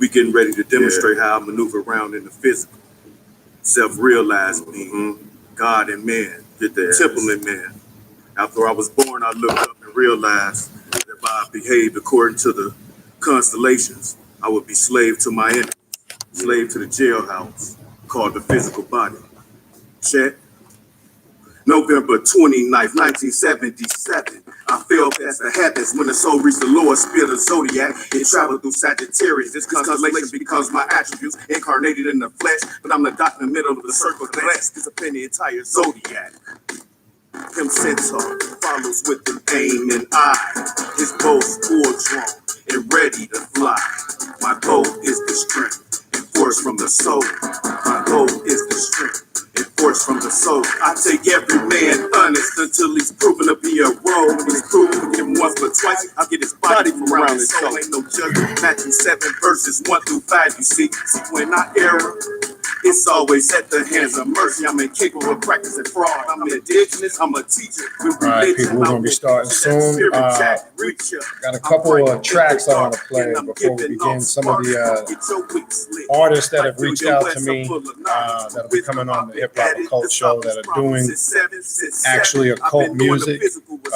be getting ready to demonstrate how I maneuver around in the physical. Self-realized being, God and man, temple and man. After I was born, I looked up and realized that if I behaved according to the constellations, I would be slave to my enemy, slave to the jailhouse called the physical body. Check. November 29th, 1977. I fell past the habits when the soul reached the lower sphere of the zodiac. It traveled through Sagittarius. This constellation becomes my attributes incarnated in the flesh, but I'm the dot in the middle of the circle. The rest is up in the entire zodiac. Him centaur follows with an aim and eye. His bow's full drawn and ready to fly. My bow is the strength and force from the soul. My bow is the strength and force from the soul. I take every man honest until he's proven to be a rogue. When he's proven to get him once but twice, I'll get his body from around his soul. Ain't no judgment. Matthew 7 verses 1 through 5. You see when I err, it's always at the hands of mercy. I'm incapable of practicing fraud. I'm indigenous. I'm a teacher. All right, people, we're going to be starting soon. Got a couple of tracks I want to play before we begin. Some of the artists that have reached out to me that will be coming on the Hip Hop Occult show that are doing actually occult music.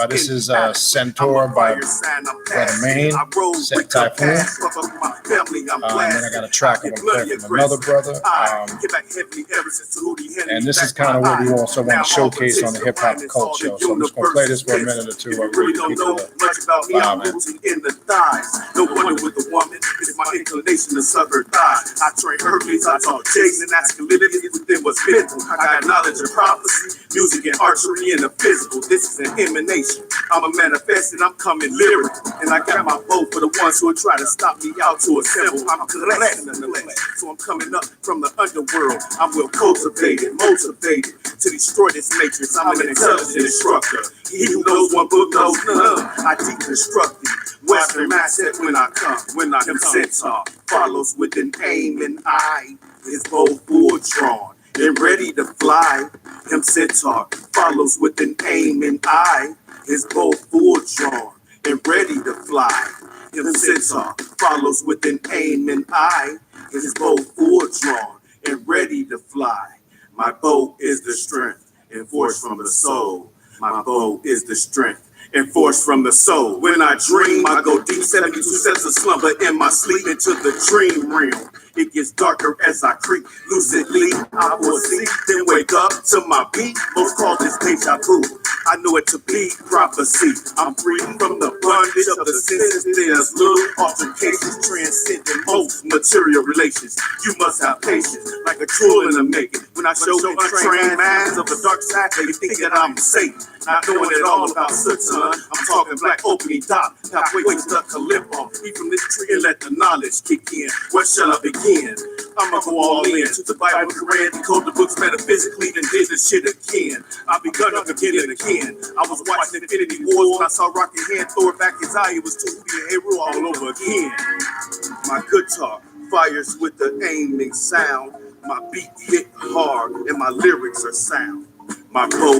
This is Centaur by Brother Maine, Set Typhoon. And then I got a track I'm going to play from another brother. And this is kind of what we also want to showcase on the Hip Hop Occult show. So I'm just going to play this for a minute or two. I really don't know much about me. I'm rooting in the thighs. No wonder with the woman, it's my inclination to suck her thighs. I train Hercules, I taught Jason, and masculinity within what's physical. I got knowledge of prophecy, music and archery in the physical. This is an emanation. I'm a manifest and I'm coming lyrical. And I got my vote for the ones who will try to stop me out to assemble. I'm correct nonetheless. So I'm coming up from the underworld. I'm well cultivated, motivated to destroy this matrix. I'm an intelligent instructor. He who knows one book knows none. I deconstruct the Western mindset when I come. When I am centaur follows with an aim and eye. His bow full drawn and ready to fly. Him centaur follows with an aim and eye. His bow full drawn and ready to fly. Him centaur follows with an aim and eye. His bow full drawn and ready to fly. My bow is the strength and force from the soul. My bow is the strength and force from the soul. When I dream, I go deep, 72 sets of slumber in my sleep into the dream realm. It gets darker as I creep lucidly. I will sleep, then wake up to my beat. Most call this deja vu. I know it to be prophecy. I'm free from the bondage of the senses. There's little altercations transcending most material relations. You must have patience, like a tool in the making. When I show untrained minds of the dark side, they think that I'm Satan. Not knowing it all about Satan. I'm talking black opening dot. Halfway to the Calippo. Eat from this tree and let the knowledge kick in. Where shall I begin? I'ma go all in to the Bible, Quran, decode the books metaphysically, then did the shit again. I begun up again and again. I was watching Infinity Wars when I saw Rocket Hand throw it back his eye. It was to be a hero all over again. My guitar fires with the aiming sound. My beat hit hard and my lyrics are sound. My bow.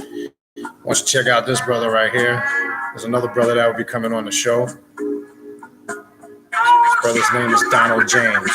Want you to check out this brother right here. There's another brother that will be coming on the show. His brother's name is Donald James.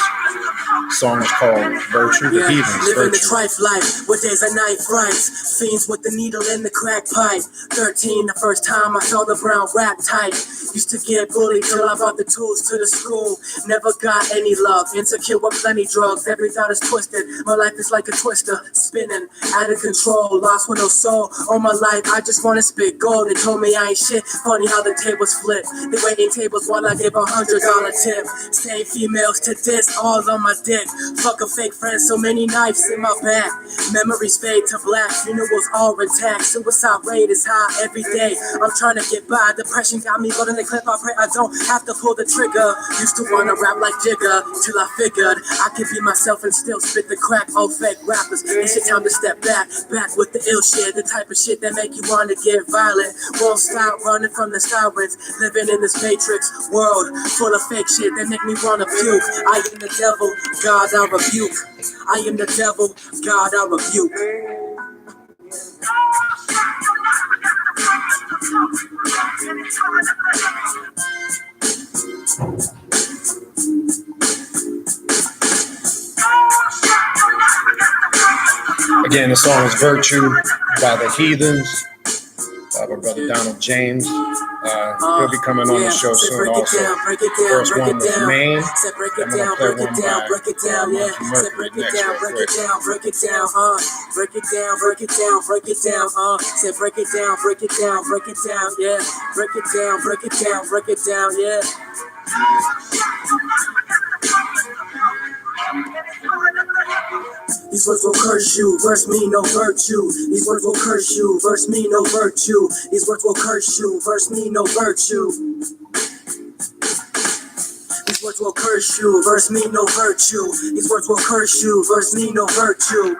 The song is called Virtue, the Heathens. Living the trife life, with days and night frights. Fiends with the needle in the crack pipe. 13, the first time I saw the brown rap type. Used to get bullied till I brought the tools to the school. Never got any love, insecure with plenty drugs. Every thought is twisted, my life is like a twister. Spinning, out of control, lost with no soul. All my life, I just wanna spit gold. They told me I ain't shit, funny how the tables flip. They waiting tables while I give $100 tip. Same females to diss, all on my dick. Fuck a fake friend, so many knives in my back. Memories fade to black, funerals all intact. Suicide rate is high every day. I'm trying to get by, depression got me loading the clip. I pray I don't have to pull the trigger. Used to wanna rap like Jigga, till I figured I could be myself and still spit the crack. All fake rappers, it's your time to step back. Back with the ill shit, the type of shit that make you wanna get violent. Won't stop running from the sirens, living in this matrix world full of fake shit that make me wanna puke. I am the devil, God I rebuke. I am the devil, God I rebuke. Again, the song is Virtue by the Heathens, by my brother Donald James. He'll be coming on the show soon also. First one was Maine. I'm going to play one by Mercury next real quick. Break it down, break it down, break it down, break it down, break it down, said break it down, break it down, break it down, yeah, break it down, break it down, break it down, yeah. These words will curse you, verse me no virtue. These words will curse you, verse me no virtue. These words will curse you, verse me no virtue. These words will curse you, verse me no virtue. These words will curse you, verse me no virtue.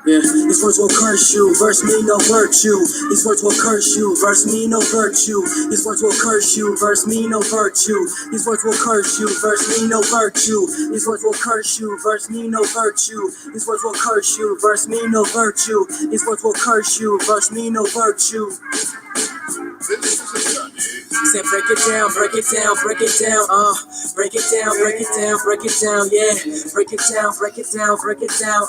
Yeah, these words will curse you, verse me no virtue. These words will curse you, verse me no virtue. These words will curse you, verse me no virtue. These words will curse you, verse me no virtue. These words will curse you, verse me no virtue. These words will curse you, verse me no virtue. These words will curse you, verse me no virtue. Say break it down, break it down, break it down, break it down, break it down, break it down, yeah. Break it down, break it down, break it down,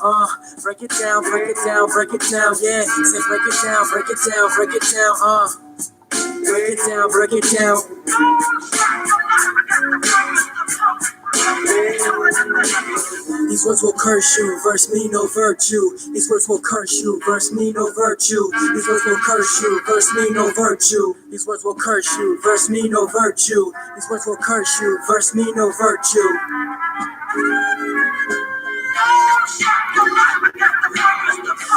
break it down, break it down, break it down, yeah. Say break it down, break it down, break it down, break it down, break it down. These words will curse you, verse me no virtue. These words will curse you, verse me no virtue. These words will curse you, verse me no virtue. These words will curse you, verse me no virtue. These words will curse you, verse me no virtue.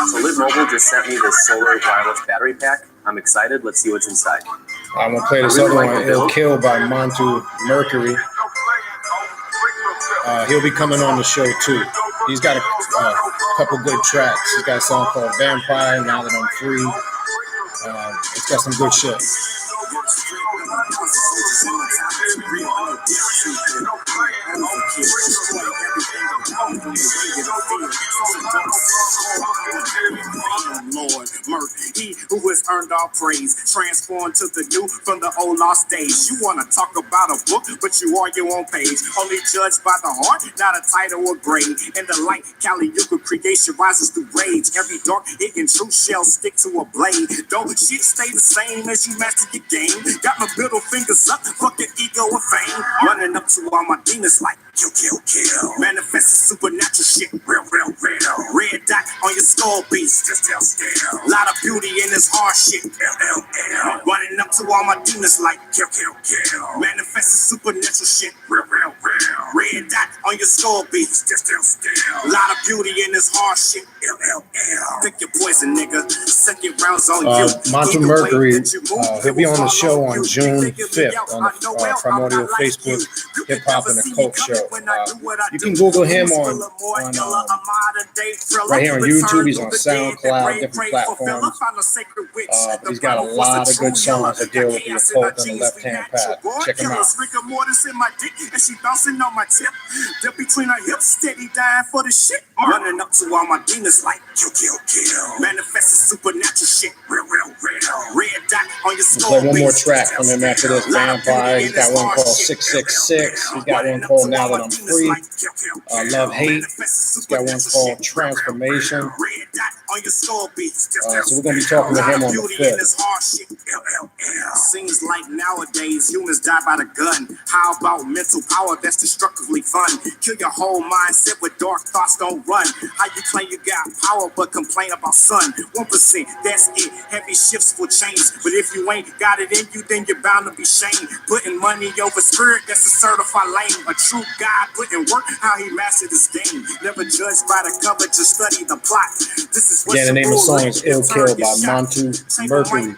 So Lit Mobile just sent me this solar wireless battery pack. I'm excited. Let's see what's inside. I'm going to play this other one, Ill Kill by Montu Mercury. He'll be coming on the show too. He's got a couple good tracks. He's got a song called Vampire, Now That I'm Free. It's got some good shit. Lord, he who has earned all praise, transformed to the new from the old lost days. You want to talk about a book, but you are your own page. Only judged by the heart, not a title or grade. In the light, Kali Yuga creation rises through rage. Every dark, hidden truth shall stick to a blade. Don't shit stay the same as you master your game. Got my middle fingers up, fuck your ego and fame. Running up to all my demons like kill, kill, kill. Manifesting supernatural shit, real, real, real. Red dot on your skull beats, just still, still. Lot of beauty in this hard shit, LLL. Running up to all my demons like kill, kill, kill. Manifesting supernatural shit, real, real, real. Red dot on your skull beats, just still, still. Lot of beauty in this hard shit, LLL. Pick your poison, nigga. Second rounds on you. Montu Mercury, he'll be on the show on June 5th on the Primordial Facebook Hip Hop and Occult show. You can Google him on right here on YouTube. He's on SoundCloud, different platforms. But he's got a lot of good songs that deal with the occult on the left-hand path. Check him out. Between her hips, steady dying for the shit. Running up to all my demons like kill, kill, kill. Manifesting supernatural shit, real, real, real. Red dot on your skull. Play one more track from him after this. Vampire. He's got one called 666. He's got one called Now That I'm Free. Love Hate. He's got one called Transformation. So we're gonna be talking to him on the 5th. Seems like nowadays humans die by the gun. How about mental power that's destructively fun? Kill your whole mindset with dark thoughts, don't run. How you claim you got power but complain about sun? 1%, that's it. Heavy shifts will change. But if you ain't got it in you, then you're bound to be shamed. Putting money over spirit, that's a certified lame. A true God putting work, how he mastered this game. Never judged by the cover, just study the plot. This is Again, the name of the song is Ill Kill by Montu Mercury.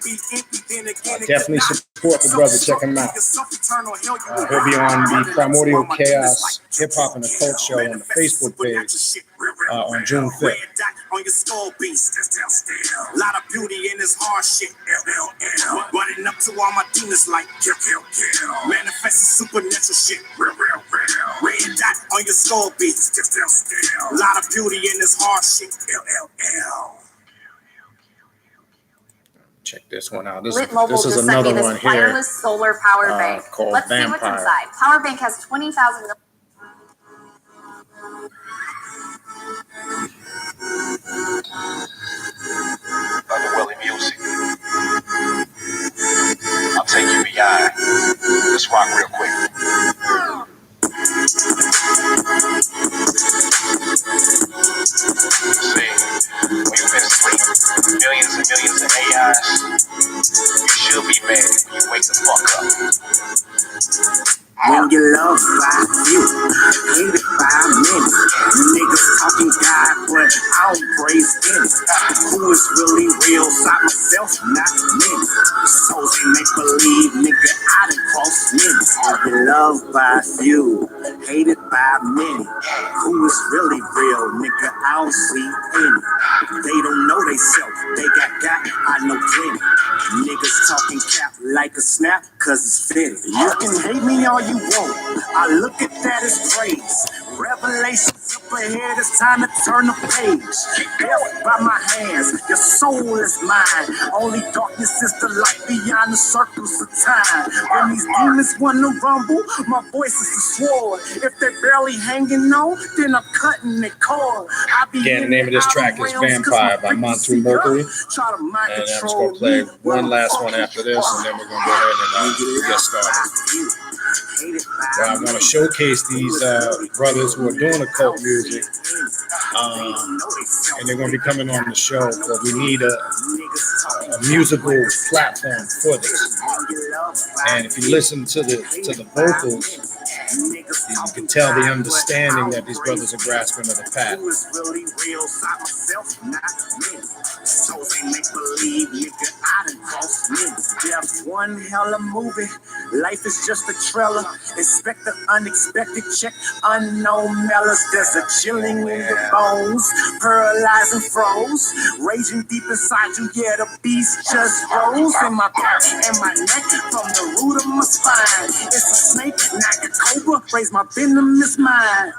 Definitely support the brother. Check him out. He'll be on the Primordial Chaos Hip Hop and Occult show on the Facebook page on June 5th. On your skull beats, lot of beauty in this hard shit. Running up to all my demons like kill, kill, kill. Manifesting supernatural shit. Real, real, real. Red dot on your skull beats, lot of beauty in this hard shit. LLL. Check this one out. This is just another sent me one this here wireless solar power bank. called Let's see Vampire. what's inside. Power bank has 20,000. you're loved by few, hated by many. Niggas talking God, but I don't praise any. Who is really real? Side myself, not many. Souls ain't make believe, nigga. I done crossed many. You're loved by few, hated by many. Who is really real, nigga? I don't see any. They don't know they self, they got, I know plenty. Niggas talking cap like a snap, cause it's fitting. You can hate me all you want, I look at that as praise. Revelations up ahead, it's time to turn the page. Death by my hands, your soul is mine. Only darkness is the light beyond the circles of time. When these demons wanna rumble, my voice is the sword. If they're barely hanging on, then I'm cutting it cord. Again, the name of this track is Vampire by Monty Mercury. And I'm just going to play one last one after this, and then we're going to go ahead and get started. I want to showcase these brothers who are doing occult music, and they're going to be coming on the show, but we need a musical platform for this. And if you listen to the vocals, you can tell the understanding that these brothers are grasping of the path. One hella movie, life is just a trailer. Expect the unexpected, check unknown melons. There's a chilling in your bones, paralyzing froze, raging deep inside you. Yeah, the beast just rose in my back and my neck, from the root of my spine. It's a snake, not a cobra. Raise my venomous mind,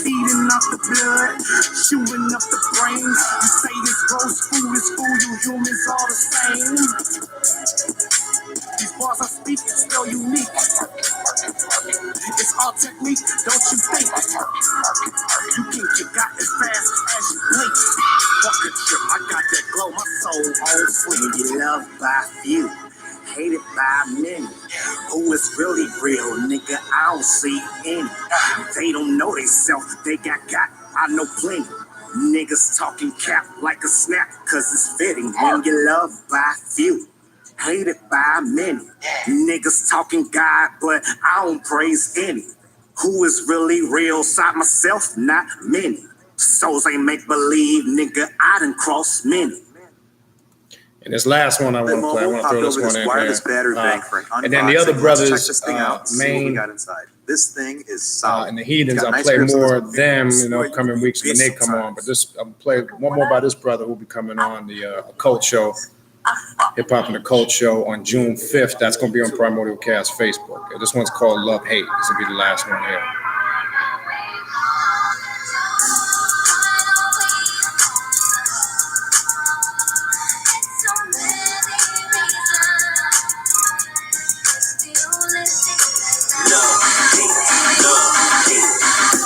feeding up the blood, chewing up the brains. You say it's gross, food is food. You humans all the same. These bars I speak still unique. It's all technique, don't you think? You can get got as fast as you blink. Fuck a trip, I got that glow, my soul on fleek. You loved by few, hated by many. Who is really real, nigga? I don't see any. They don't know they self, they got, I know plenty. Niggas talking cap like a snap, cause it's fitting. When you loved by few, hated by many. Niggas talking God, but I don't praise any. Who is really real? Side myself, not many. Souls ain't make believe, nigga. I done crossed many. And this last one I want to play, I want to throw this one in there. And then the other brothers, Maine, this thing is solid. and the Heathens, I'll play more of them in the upcoming weeks when they come on. But this, I'll play one more by this brother who'll be coming on the Occult show, Hip Hop and Occult show on June 5th. That's going to be on Primordial Cast Facebook. This one's called Love Hate. This will be the last one here.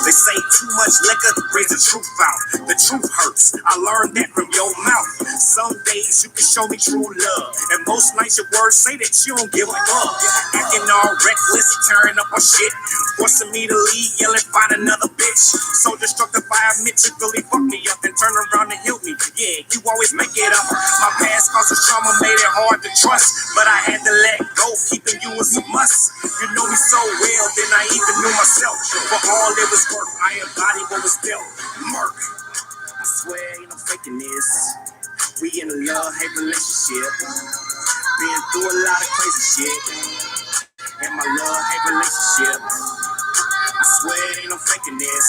They say too much liquor brings the truth out. The truth hurts. I learned that from your mouth. Some days you can show me true love, and most nights your words say that you don't give a fuck. Acting all reckless, tearing up our shit, forcing me to leave, yelling, find another bitch. So destructive, diametrically fuck me up and turn around and heal me. Yeah, you always make it up. My past caused trauma, made it hard to trust, but I had to let go. Keeping you was a must. You know me so well, then I even knew myself. For all it was worth, I embodied what was dealt. Murk. I swear ain't no faking this. We in a love-hate relationship. Been through a lot of crazy shit. In my love-hate relationship. I swear ain't no faking this.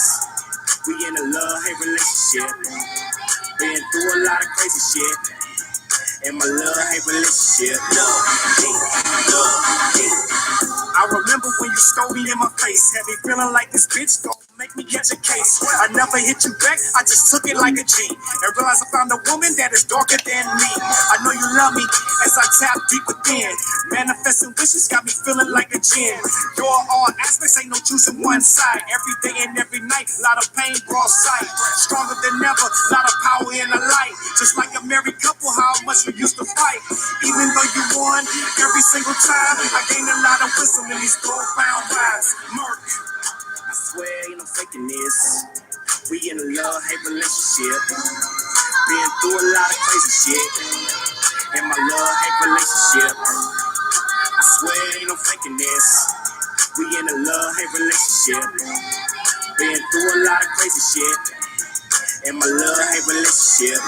We in a love-hate relationship. Been through a lot of crazy shit. In my love-hate relationship. I remember when you stole me in my face. Had me feeling like this bitch gon' make me catch a case. I never hit you back, I just took it like a G. And realized I found a woman that is darker than me. I know you love me as I tap deep within. Manifesting wishes got me feeling like a gin. Your all aspects ain't no choosing one side. Every day and every night, a lot of pain brought sight. Stronger than ever, a lot of power in the light. Just like a married couple, how much we used to fight. Even though you won every single time, I gained a lot of wisdom in these profound vibes. Murk. I swear ain't no faking this. We in a love-hate relationship. Been through a lot of crazy shit. In my love-hate relationship. I swear ain't no faking this. We in a love-hate relationship. Been through a lot of crazy shit. In my love-hate relationship.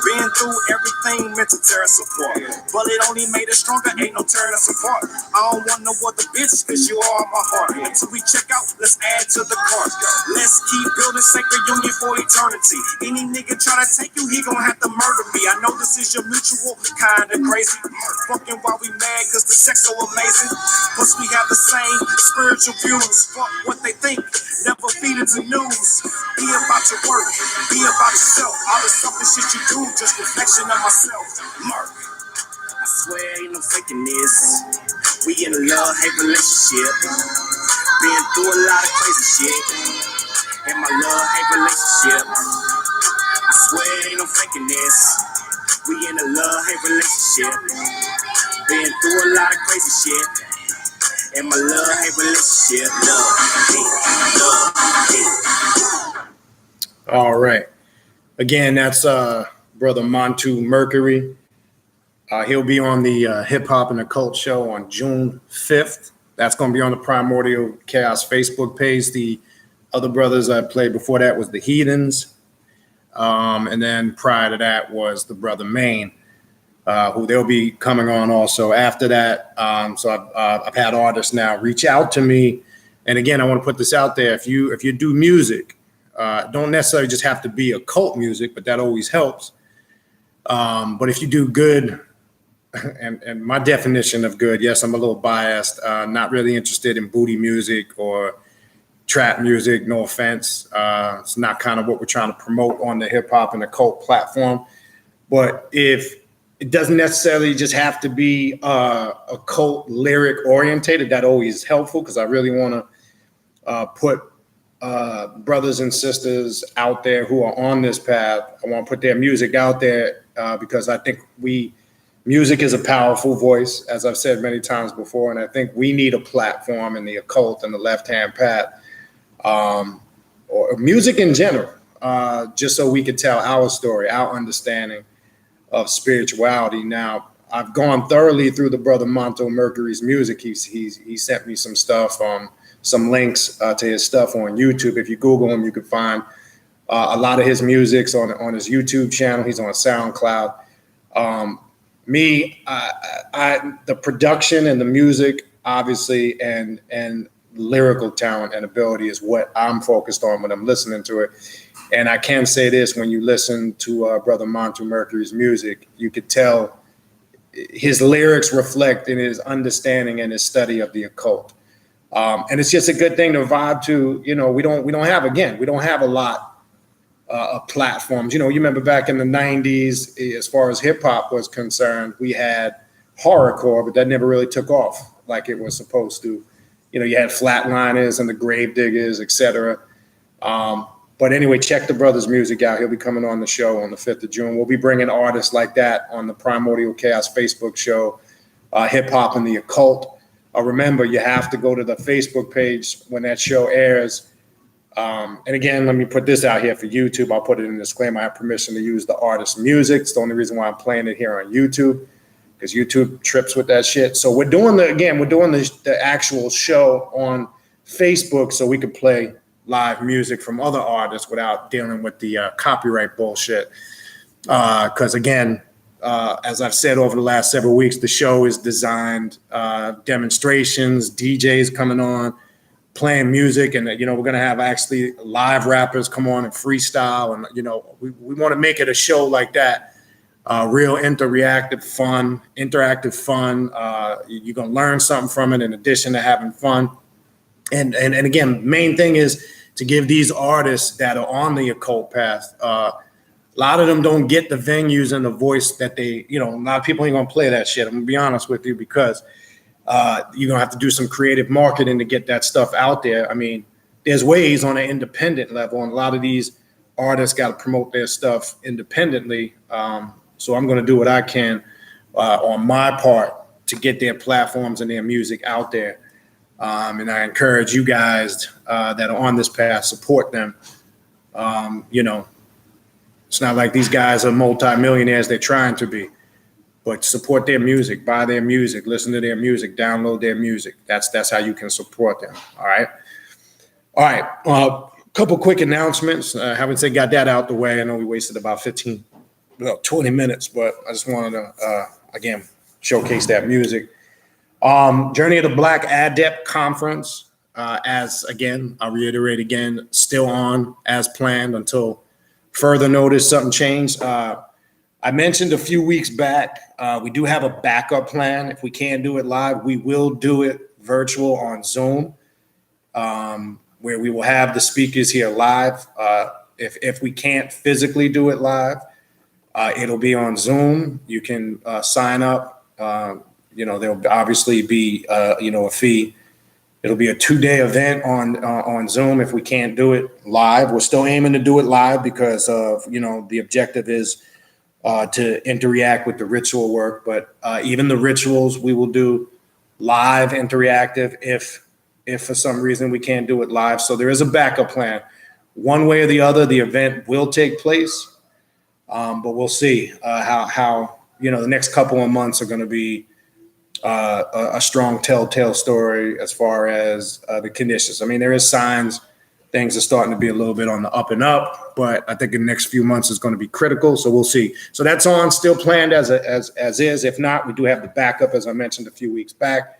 Been through everything meant to tear us apart. But it only made us stronger, ain't no tearing us apart. I don't want no other bitch, cause you are my heart. Until we check out, let's add to the cart. Let's keep building sacred union for eternity. Any nigga try to take you, he gon' have to murder me. I know this is your mutual, kinda crazy. Fucking while we mad, cause the sex so amazing. Plus we have the same spiritual views. Fuck what they think, never feed into news. Be about your work, be about yourself. All the selfish shit you do, just reflection of myself. Mark, I swear ain't no faking this. We in a love-hate relationship. Been through a lot of crazy shit. In my love-hate relationship. I swear ain't no faking this. We in a love-hate relationship. Been through a lot of crazy shit. In my love-hate relationship. All right. Again, that's Brother Montu Mercury. He'll be on the Hip Hop and Occult show on June 5th. That's going to be on the Primordial Chaos Facebook page. The other brothers I played before that was the Heathens. And then prior to that was the Brother Maine, who they'll be coming on also after that. So I've had artists now reach out to me. And again, I want to put this out there. If you do music, don't necessarily just have to be occult music, but that always helps. But if you do good, and my definition of good, yes, I'm a little biased, not really interested in booty music or trap music, no offense. It's not kind of what we're trying to promote on the hip hop and occult platform. But if it doesn't necessarily just have to be occult lyric orientated, that always is helpful, because I really want to put brothers and sisters out there who are on this path. I want to put their music out there because I think music is a powerful voice, as I've said many times before, and I think we need a platform in the occult and the left-hand path, or music in general, just so we can tell our story, our understanding of spirituality. Now, I've gone thoroughly through the Brother Montu Mercury's music. He sent me some stuff, some links to his stuff on YouTube. If you Google him, you can find a lot of his music's on his YouTube channel. He's on SoundCloud. The production and the music, obviously, and lyrical talent and ability is what I'm focused on when I'm listening to it. And I can say this: when you listen to Brother Montu Mercury's music, you could tell his lyrics reflect in his understanding and his study of the occult. And it's just a good thing to vibe to. You know, we don't have a lot of platforms. You know, you remember back in the 90s, as far as hip hop was concerned, we had horrorcore, but that never really took off like it was supposed to. You know, you had Flatliners and the Gravediggers, etc. But anyway, check the brother's music out. He'll be coming on the show on the 5th of June. We'll be bringing artists like that on the Primordial Chaos Facebook show, Hip Hop and the Occult. Remember, you have to go to the Facebook page when that show airs. And again, let me put this out here for YouTube. I'll put it in the disclaimer. I have permission to use the artist's music. It's the only reason why I'm playing it here on YouTube, because YouTube trips with that shit. So we're doing the actual show on Facebook so we can play live music from other artists without dealing with the copyright bullshit. Because again, as I've said over the last several weeks, the show is designed, demonstrations, DJs coming on, playing music, and we're going to have actually live rappers come on and freestyle, and we want to make it a show like that, real interactive fun. You're going to learn something from it in addition to having fun. And again, main thing is to give these artists that are on the occult path. A lot of them don't get the venues and the voice that they, a lot of people ain't gonna play that shit. I'm gonna be honest with you, because you're gonna have to do some creative marketing to get that stuff out there. I mean, there's ways on an independent level, and a lot of these artists got to promote their stuff independently. So I'm gonna do what I can on my part to get their platforms and their music out there. And I encourage you guys that are on this path, support them. It's not like these guys are multimillionaires. They're trying to be. but support their music, buy their music, listen to their music, download their music. That's how you can support them. All right. All right. Couple quick announcements. Having said got that out the way, I know we wasted about 20 minutes, but I just wanted to again showcase that music. Journey of the Black Adept Conference, as again, I'll reiterate again, still on as planned until further notice. Something changed. I mentioned a few weeks back, we do have a backup plan. If we can't do it live, we will do it virtual on Zoom, where we will have the speakers here live. If we can't physically do it live, it'll be on Zoom. You can sign up. There'll obviously be a fee. It'll be a 2-day event on Zoom. If we can't do it live, we're still aiming to do it live because of the objective is to interact with the ritual work. But even the rituals we will do live, interactive. If for some reason we can't do it live, so there is a backup plan. One way or the other, the event will take place, but we'll see how the next couple of months are going to be a strong telltale story as far as the conditions. I mean, there is signs things are starting to be a little bit on the up and up, but I think the next few months is going to be critical. So we'll see. So that's on, still planned as is. If not, we do have the backup, as I mentioned a few weeks back.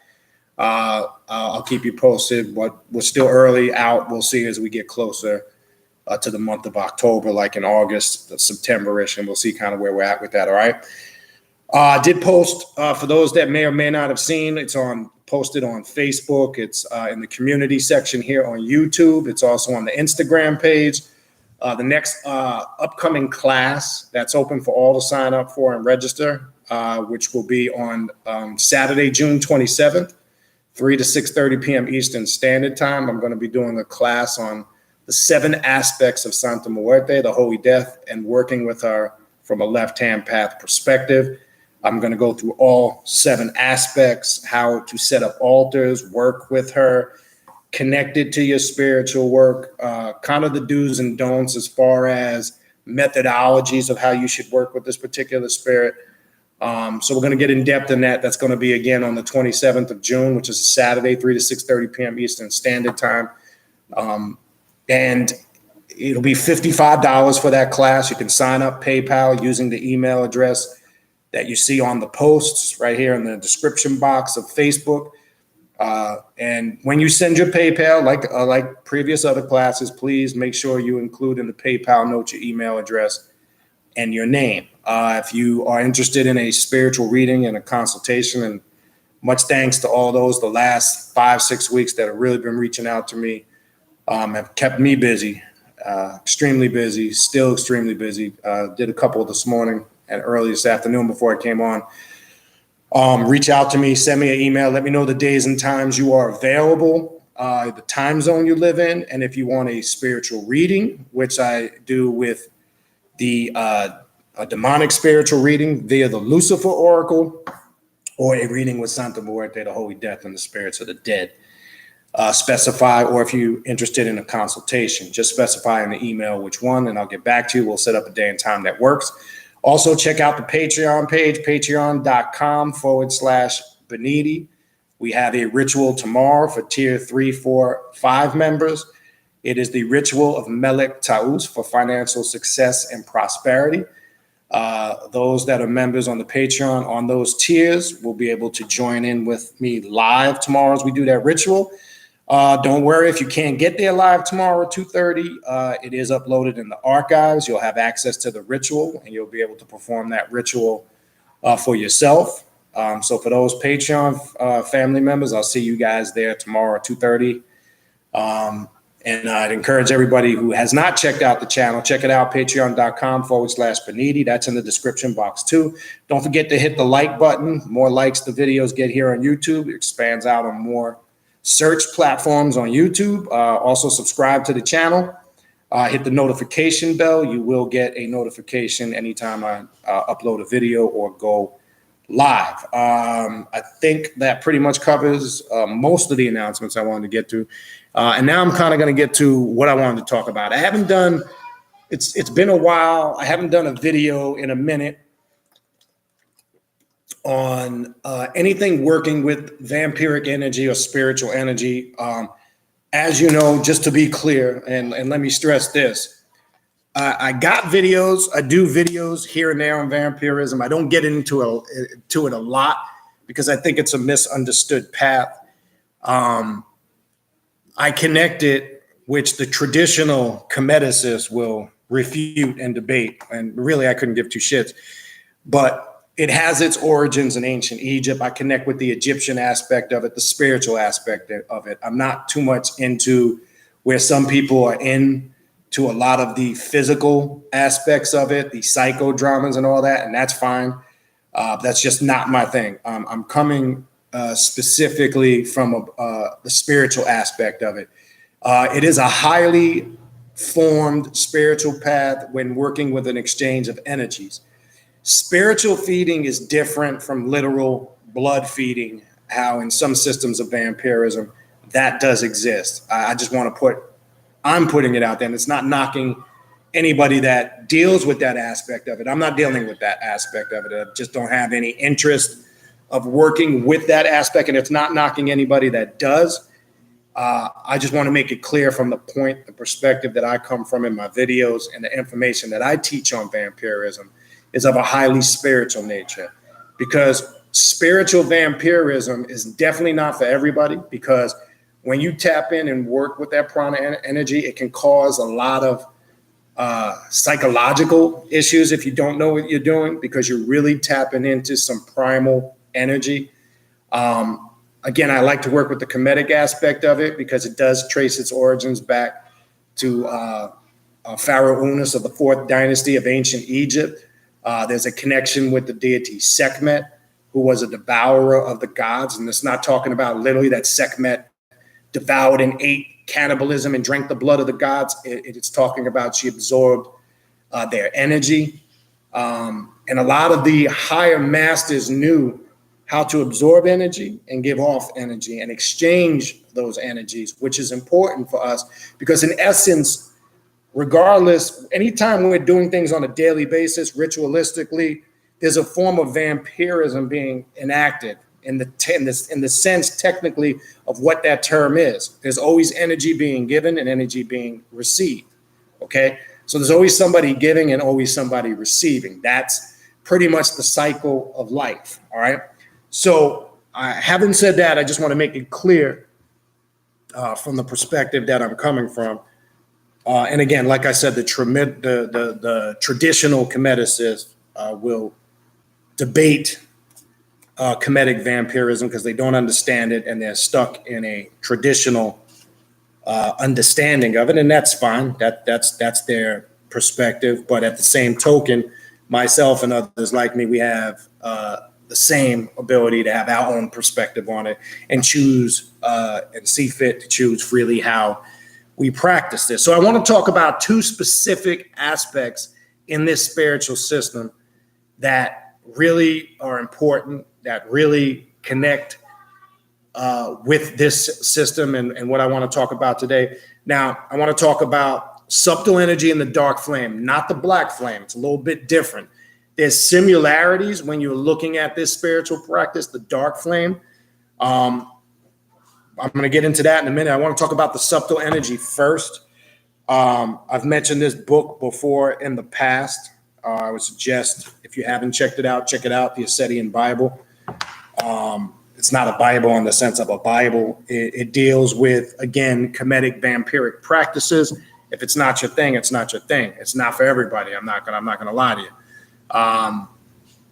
I'll keep you posted, but we're still early out. We'll see as we get closer to the month of October, like in August, September-ish, and we'll see kind of where we're at with that. All right. I did post for those that may or may not have seen. It's posted on Facebook. It's in the community section here on YouTube. It's also on the Instagram page. The next upcoming class that's open for all to sign up for and register, which will be on Saturday, June 27th, 3 to 6:30 p.m. Eastern Standard Time. I'm going to be doing a class on the 7 aspects of Santa Muerte, the Holy Death, and working with her from a left-hand path perspective. I'm going to go through all 7 aspects, how to set up altars, work with her, connected to your spiritual work, kind of the do's and don'ts as far as methodologies of how you should work with this particular spirit. So we're going to get in depth in that. That's going to be again on the 27th of June, which is a Saturday, 3 to 6:30 p.m. Eastern Standard Time. And it'll be $55 for that class. You can sign up PayPal using the email address that you see on the posts right here in the description box of Facebook. And when you send your PayPal, like previous other classes, please make sure you include in the PayPal note your email address and your name. If you are interested in a spiritual reading and a consultation, and much thanks to all those the last 5-6 weeks that have really been reaching out to me, have kept me busy, extremely busy, still extremely busy. Did a couple this morning and early this afternoon before I came on. Reach out to me, send me an email, let me know the days and times you are available, the time zone you live in, and if you want a spiritual reading, which I do with the a demonic spiritual reading via the Lucifer Oracle, or a reading with Santa Muerte, the Holy Death, and the spirits of the dead. Specify, or if you're interested in a consultation, just specify in the email which one, and I'll get back to you. We'll set up a day and time that works. Also, check out the Patreon page, patreon.com/Beniti. We have a ritual tomorrow for tier 3, 4, 5 members. It is the ritual of Melek Taus for financial success and prosperity. Those that are members on the Patreon on those tiers will be able to join in with me live tomorrow as we do that ritual. Don't worry if you can't get there live tomorrow at 2:30. It is uploaded in the archives. You'll have access to the ritual, and you'll be able to perform that ritual for yourself. So for those Patreon family members, I'll see you guys there tomorrow at 2:30. And I'd encourage everybody who has not checked out the channel, check it out, patreon.com/Beniti. That's in the description box too. Don't forget to hit the like button. More likes the videos get here on YouTube. It expands out on more search platforms on YouTube. Also subscribe to the channel. Hit the notification bell. You will get a notification anytime I upload a video or go live. I think that pretty much covers most of the announcements I wanted to get to. And now I'm kind of going to get to what I wanted to talk about. I haven't done, it's been a while. I haven't done a video in a minute on anything working with vampiric energy or spiritual energy. As you know, just to be clear, and let me stress this, I got videos. I do videos here and there on vampirism. I don't get into it a lot because I think it's a misunderstood path. I connect it, which the traditional comedicists will refute and debate, and really I couldn't give two shits. But it has its origins in ancient Egypt. I connect with the Egyptian aspect of it, the spiritual aspect of it. I'm not too much into where some people are in to a lot of the physical aspects of it, the psychodramas and all that, and that's fine. That's just not my thing. I'm coming specifically from the spiritual aspect of it. It is a highly formed spiritual path when working with an exchange of energies. Spiritual feeding is different from literal blood feeding, how in some systems of vampirism that does exist. I just want to I'm putting it out there, and it's not knocking anybody that deals with that aspect of it. I'm not dealing with that aspect of it. I just don't have any interest of working with that aspect, and it's not knocking anybody that does. I just want to make it clear from the perspective that I come from in my videos and the information that I teach on vampirism is of a highly spiritual nature, because spiritual vampirism is definitely not for everybody, because when you tap in and work with that prana energy, it can cause a lot of psychological issues if you don't know what you're doing, because you're really tapping into some primal energy. Again, I like to work with the Kemetic aspect of it because it does trace its origins back to Pharaoh Unas of the 4th dynasty of ancient Egypt. There's a connection with the deity Sekhmet, who was a devourer of the gods. And it's not talking about literally that Sekhmet devoured and ate cannibalism and drank the blood of the gods. It's talking about she absorbed their energy. And a lot of the higher masters knew how to absorb energy and give off energy and exchange those energies, which is important for us because in essence, regardless, anytime we're doing things on a daily basis, ritualistically, there's a form of vampirism being enacted in the sense technically of what that term is. There's always energy being given and energy being received, okay? So there's always somebody giving and always somebody receiving. That's pretty much the cycle of life, all right? So having said that, I just want to make it clear from the perspective that I'm coming from. And again, like I said, the traditional comedicists will debate Kemetic vampirism because they don't understand it and they're stuck in a traditional understanding of it, and that's fine. That's their perspective. But at the same token, myself and others like me, we have the same ability to have our own perspective on it and choose and see fit to choose freely how we practice this. So I want to talk about two specific aspects in this spiritual system that really are important, that really connect with this system and what I want to talk about today. Now, I want to talk about subtle energy and the dark flame, not the black flame. It's a little bit different. There's similarities when you're looking at this spiritual practice, the dark flame. I'm going to get into that in a minute. I want to talk about the subtle energy first. I've mentioned this book before in the past. I would suggest if you haven't checked it out, check it out, the Ascetian Bible. It's not a Bible in the sense of a Bible. It deals with, again, Kemetic vampiric practices. If it's not your thing, it's not your thing. It's not for everybody. I'm not gonna lie to you.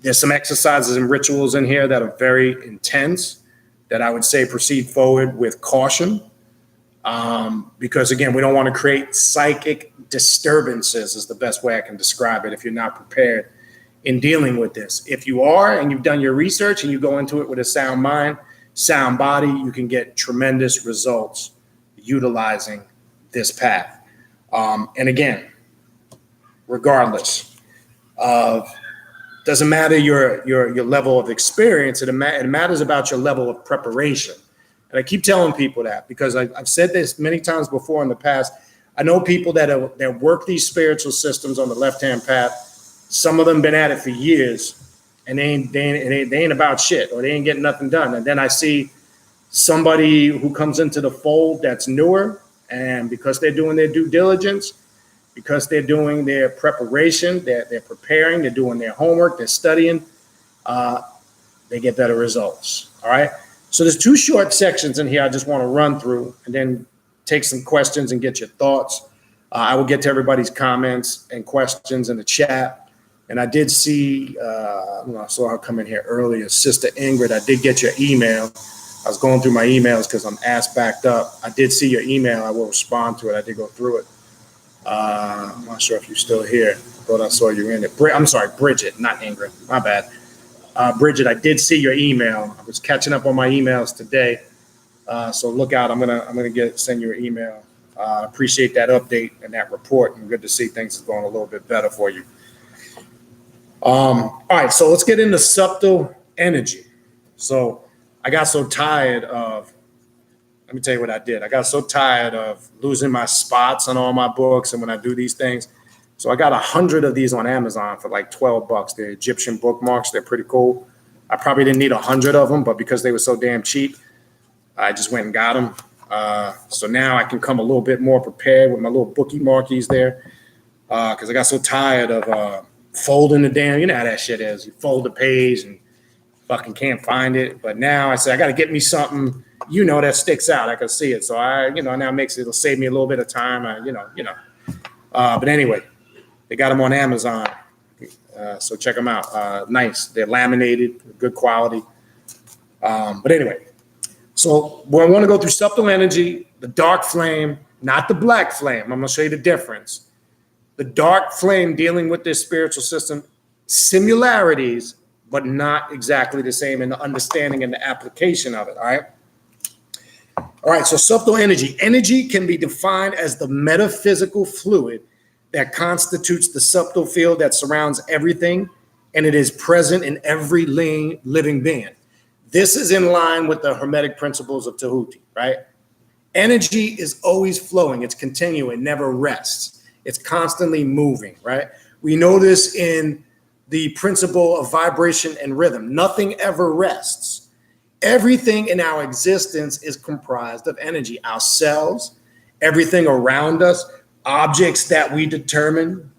There's some exercises and rituals in here that are very intense that I would say proceed forward with caution. Because again, we don't want to create psychic disturbances is the best way I can describe it if you're not prepared in dealing with this. If you are and you've done your research and you go into it with a sound mind, sound body, you can get tremendous results utilizing this path. And again, regardless of, doesn't matter your level of experience, it matters about your level of preparation. And I keep telling people that because I've said this many times before in the past. I know people that work these spiritual systems on the left-hand path. Some of them been at it for years, and they ain't about shit, or they ain't getting nothing done. And then I see somebody who comes into the fold that's newer, and because they're doing their due diligence, because they're doing their preparation, they're preparing, they're doing their homework, they're studying, they get better results. All right. So there's 2 short sections in here I just want to run through and then take some questions and get your thoughts. I will get to everybody's comments and questions in the chat. And I did see, I saw her come in here earlier, Sister Ingrid. I did get your email. I was going through my emails because I'm ass backed up. I did see your email. I will respond to it. I did go through it. I'm not sure if you're still here. I thought I saw you in it. I'm sorry, Bridget, not Ingrid. My bad. Bridget, I did see your email. I was catching up on my emails today. So look out. I'm gonna send you an email. Appreciate that update and that report. And good to see things is going a little bit better for you. All right, so let's get into subtle energy. So I got so tired of, let me tell you what I did. I got so tired of losing my spots on all my books and when I do these things. So I got 100 of these on Amazon for like $12. They're Egyptian bookmarks. They're pretty cool. I probably didn't need 100 of them, but because they were so damn cheap, I just went and got them. So now I can come a little bit more prepared with my little bookie markies there. Because I got so tired of folding the damn, you know how that shit is. You fold the page and fucking can't find it. But now I said, I got to get me something, that sticks out. I can see it. So now it'll save me a little bit of time. But anyway, they got them on Amazon. So check them out. Nice. They're laminated, good quality. But anyway, so I want to go through subtle energy, the dark flame, not the black flame. I'm going to show you the difference. The dark flame dealing with this spiritual system, similarities, but not exactly the same in the understanding and the application of it. All right. All right. So subtle energy. Energy can be defined as the metaphysical fluid that constitutes the subtle field that surrounds everything, and it is present in every living being. This is in line with the Hermetic principles of Tahuti, right? Energy is always flowing. It's continuing, never rests. It's constantly moving, right? We know this in the principle of vibration and rhythm. Nothing ever rests. Everything in our existence is comprised of energy. Ourselves, everything around us, objects that we determine,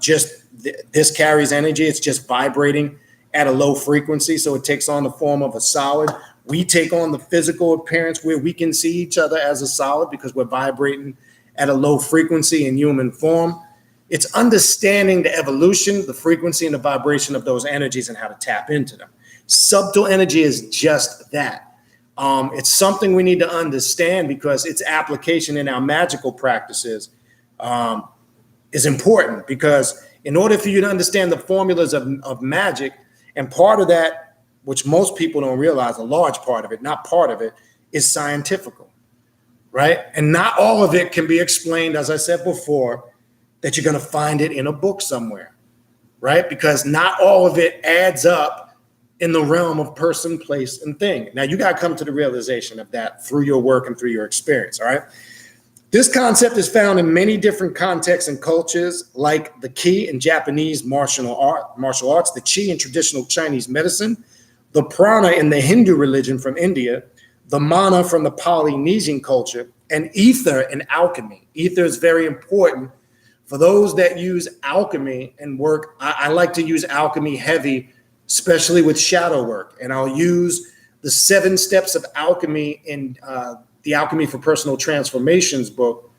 this carries energy. It's just vibrating at a low frequency, so it takes on the form of a solid. We take on the physical appearance where we can see each other as a solid because we're vibrating at a low frequency in human form. It's understanding the evolution, the frequency, and the vibration of those energies and how to tap into them. Subtle energy is just that. It's something we need to understand because its application in our magical practices is important, because in order for you to understand the formulas of magic, and part of that, which most people don't realize, a large part of it, not part of it, is scientifical, right? And not all of it can be explained, as I said before, that you're going to find it in a book somewhere, right? Because not all of it adds up in the realm of person, place, and thing. Now, you got to come to the realization of that through your work and through your experience, all right? This concept is found in many different contexts and cultures, like the Ki in Japanese martial arts, the Qi in traditional Chinese medicine, the Prana in the Hindu religion from India, the Mana from the Polynesian culture, and ether in alchemy. Ether is very important for those that use alchemy and work. I like to use alchemy heavy, especially with shadow work, and I'll use the 7 steps of alchemy in the Alchemy for Personal Transformations book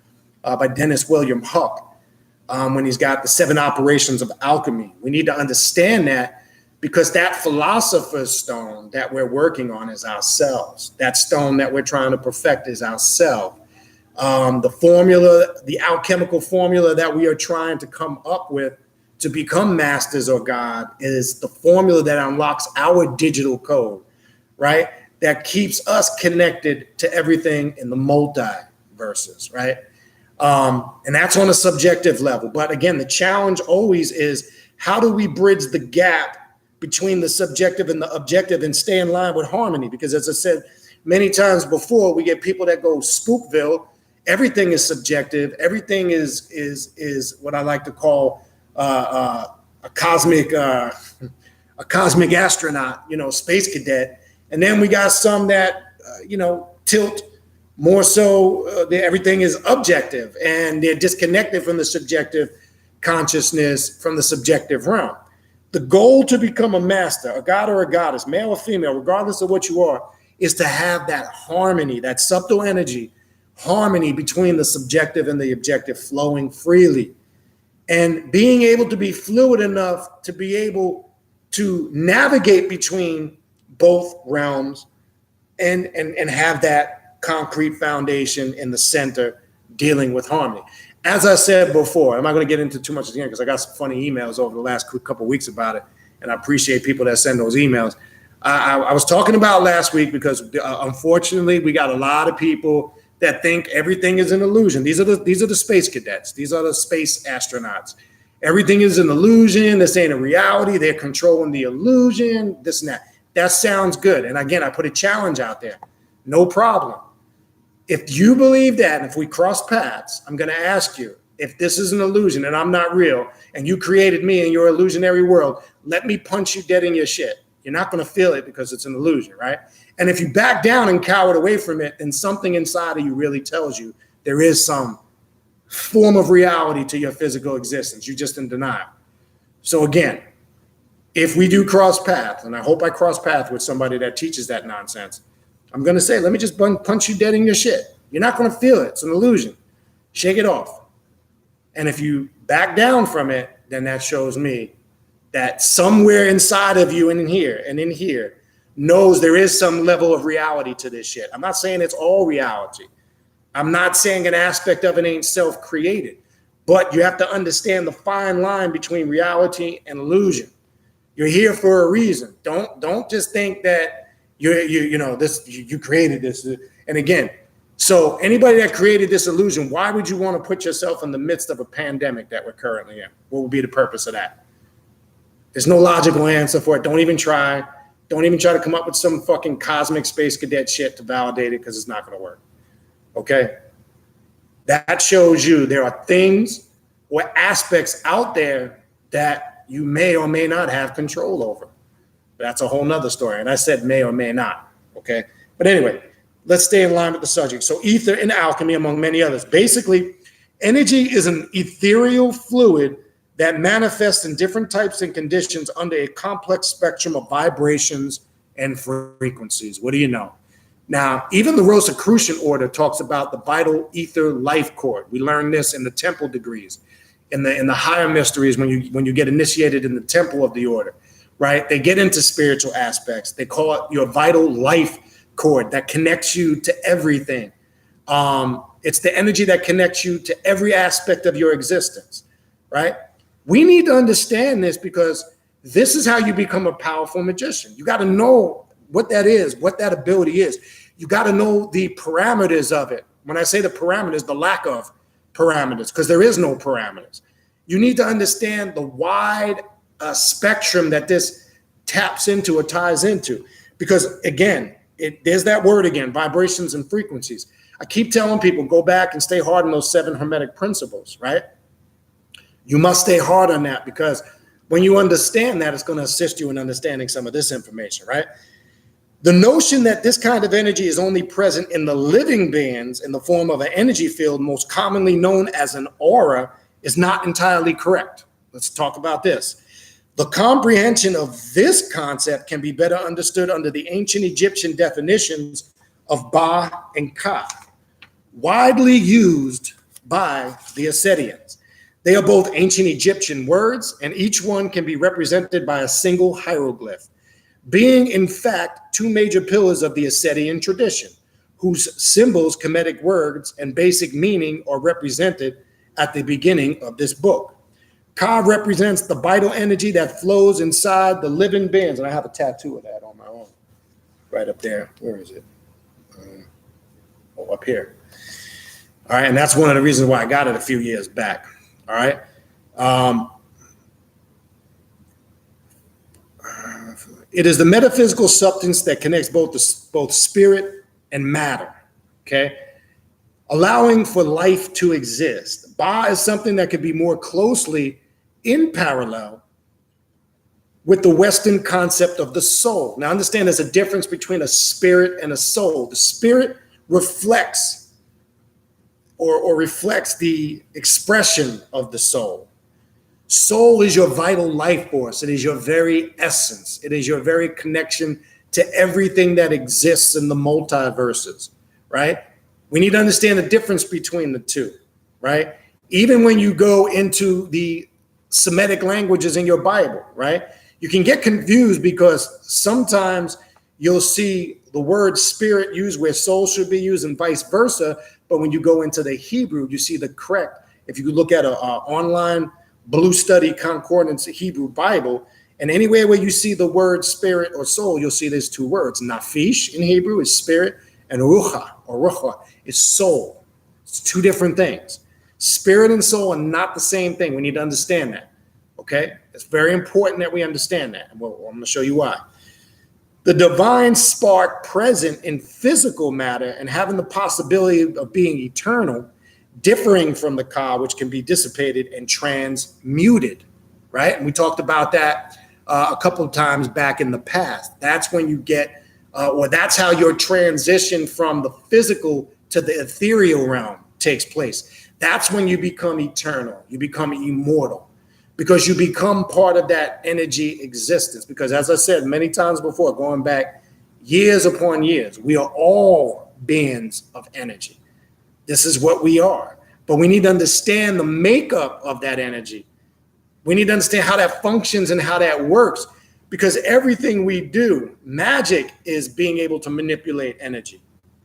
by Dennis William Huck, when he's got the 7 operations of alchemy. We need to understand that, because that philosopher's stone that we're working on is ourselves. That stone that we're trying to perfect is ourselves. The formula, the alchemical formula that we are trying to come up with to become masters or God, is the formula that unlocks our digital code, right? That keeps us connected to everything in the multiverses, right? And that's on a subjective level. But again, the challenge always is, how do we bridge the gap between the subjective and the objective and stay in line with harmony? Because as I said many times before, we get people that go Spookville. Everything is subjective. Everything is what I like to call a cosmic a cosmic astronaut, space cadet. And then we got some that, tilt more so everything is objective and they're disconnected from the subjective consciousness, from the subjective realm. The goal to become a master, a god or a goddess, male or female, regardless of what you are, is to have that harmony, that subtle energy, harmony between the subjective and the objective flowing freely. And being able to be fluid enough to be able to navigate between both realms and have that concrete foundation in the center dealing with harmony. As I said before, I'm not going to get into too much again because I got some funny emails over the last couple of weeks about it, and I appreciate people that send those emails. I was talking about last week because unfortunately we got a lot of people that think everything is an illusion. These are the space cadets. These are the space astronauts. Everything is an illusion. This ain't a reality. They're controlling the illusion, this and that. That sounds good. And again, I put a challenge out there. No problem. If you believe that, and if we cross paths, I'm going to ask you, if this is an illusion and I'm not real, and you created me in your illusionary world, let me punch you dead in your shit. You're not going to feel it because it's an illusion, right? And if you back down and cower away from it, then something inside of you really tells you there is some form of reality to your physical existence. You're just in denial. So again, if we do cross paths, and I hope I cross paths with somebody that teaches that nonsense, I'm going to say, let me just punch you dead in your shit. You're not going to feel it. It's an illusion. Shake it off. And if you back down from it, then that shows me that somewhere inside of you and in here knows there is some level of reality to this shit. I'm not saying it's all reality. I'm not saying an aspect of it ain't self-created, but you have to understand the fine line between reality and illusion. You're here for a reason. Don't just think that you created this. And again, so anybody that created this illusion, why would you want to put yourself in the midst of a pandemic that we're currently in? What would be the purpose of that? There's no logical answer for it. Don't even try. Don't even try to come up with some fucking cosmic space cadet shit to validate it because it's not going to work. Okay? That shows you there are things or aspects out there that you may or may not have control over. That's a whole nother story. And I said may or may not. Okay? But anyway, let's stay in line with the subject. So ether and alchemy, among many others. Basically, energy is an ethereal fluid that manifests in different types and conditions under a complex spectrum of vibrations and frequencies. What do you know? Now, even the Rosicrucian order talks about the vital ether life cord. We learn this in the temple degrees, in the higher mysteries when you get initiated in the temple of the order, right? They get into spiritual aspects. They call it your vital life cord that connects you to everything. It's the energy that connects you to every aspect of your existence, right? We need to understand this because this is how you become a powerful magician. You got to know what that is, what that ability is. You got to know the parameters of it. When I say the parameters, the lack of parameters, because there is no parameters. You need to understand the wide spectrum that this taps into or ties into. Because again, there's that word again, vibrations and frequencies. I keep telling people, go back and stay hard on those 7 Hermetic principles, right? You must stay hard on that because when you understand that, it's going to assist you in understanding some of this information, right? The notion that this kind of energy is only present in the living beings in the form of an energy field, most commonly known as an aura, is not entirely correct. Let's talk about this. The comprehension of this concept can be better understood under the ancient Egyptian definitions of Ba and Ka, widely used by the Assyrians. They are both ancient Egyptian words, and each one can be represented by a single hieroglyph, being in fact 2 major pillars of the Assyrian tradition, whose symbols, Kemetic words, and basic meaning are represented at the beginning of this book. Ka represents the vital energy that flows inside the living beings, and I have a tattoo of that on my own, right up there. Where is it? Up here. All right, and that's one of the reasons why I got it a few years back. All right. It is the metaphysical substance that connects both spirit and matter, okay? Allowing for life to exist. Ba is something that could be more closely in parallel with the Western concept of the soul. Now understand there's a difference between a spirit and a soul. The spirit reflects or reflects the expression of the soul. Soul is your vital life force. It is your very essence. It is your very connection to everything that exists in the multiverses, right? We need to understand the difference between the two, right? Even when you go into the Semitic languages in your Bible, right? You can get confused because sometimes you'll see the word spirit used where soul should be used and vice versa. But when you go into the Hebrew, you see the correct. If you look at a online Blue Study Concordance Hebrew Bible, and anywhere where you see the word spirit or soul, you'll see there's two words. Nafish in Hebrew is spirit, and rucha is soul. It's two different things. Spirit and soul are not the same thing. We need to understand that. Okay? It's very important that we understand that. Well, I'm going to show you why. The divine spark present in physical matter and having the possibility of being eternal, differing from the ka, which can be dissipated and transmuted, right? And we talked about that a couple of times back in the past. That's when you get, or that's how your transition from the physical to the ethereal realm takes place. That's when you become eternal. You become immortal because you become part of that energy existence. Because as I said many times before, going back years upon years, we are all beings of energy. This is what we are. But we need to understand the makeup of that energy. We need to understand how that functions and how that works. Because everything we do, magic is being able to manipulate energy.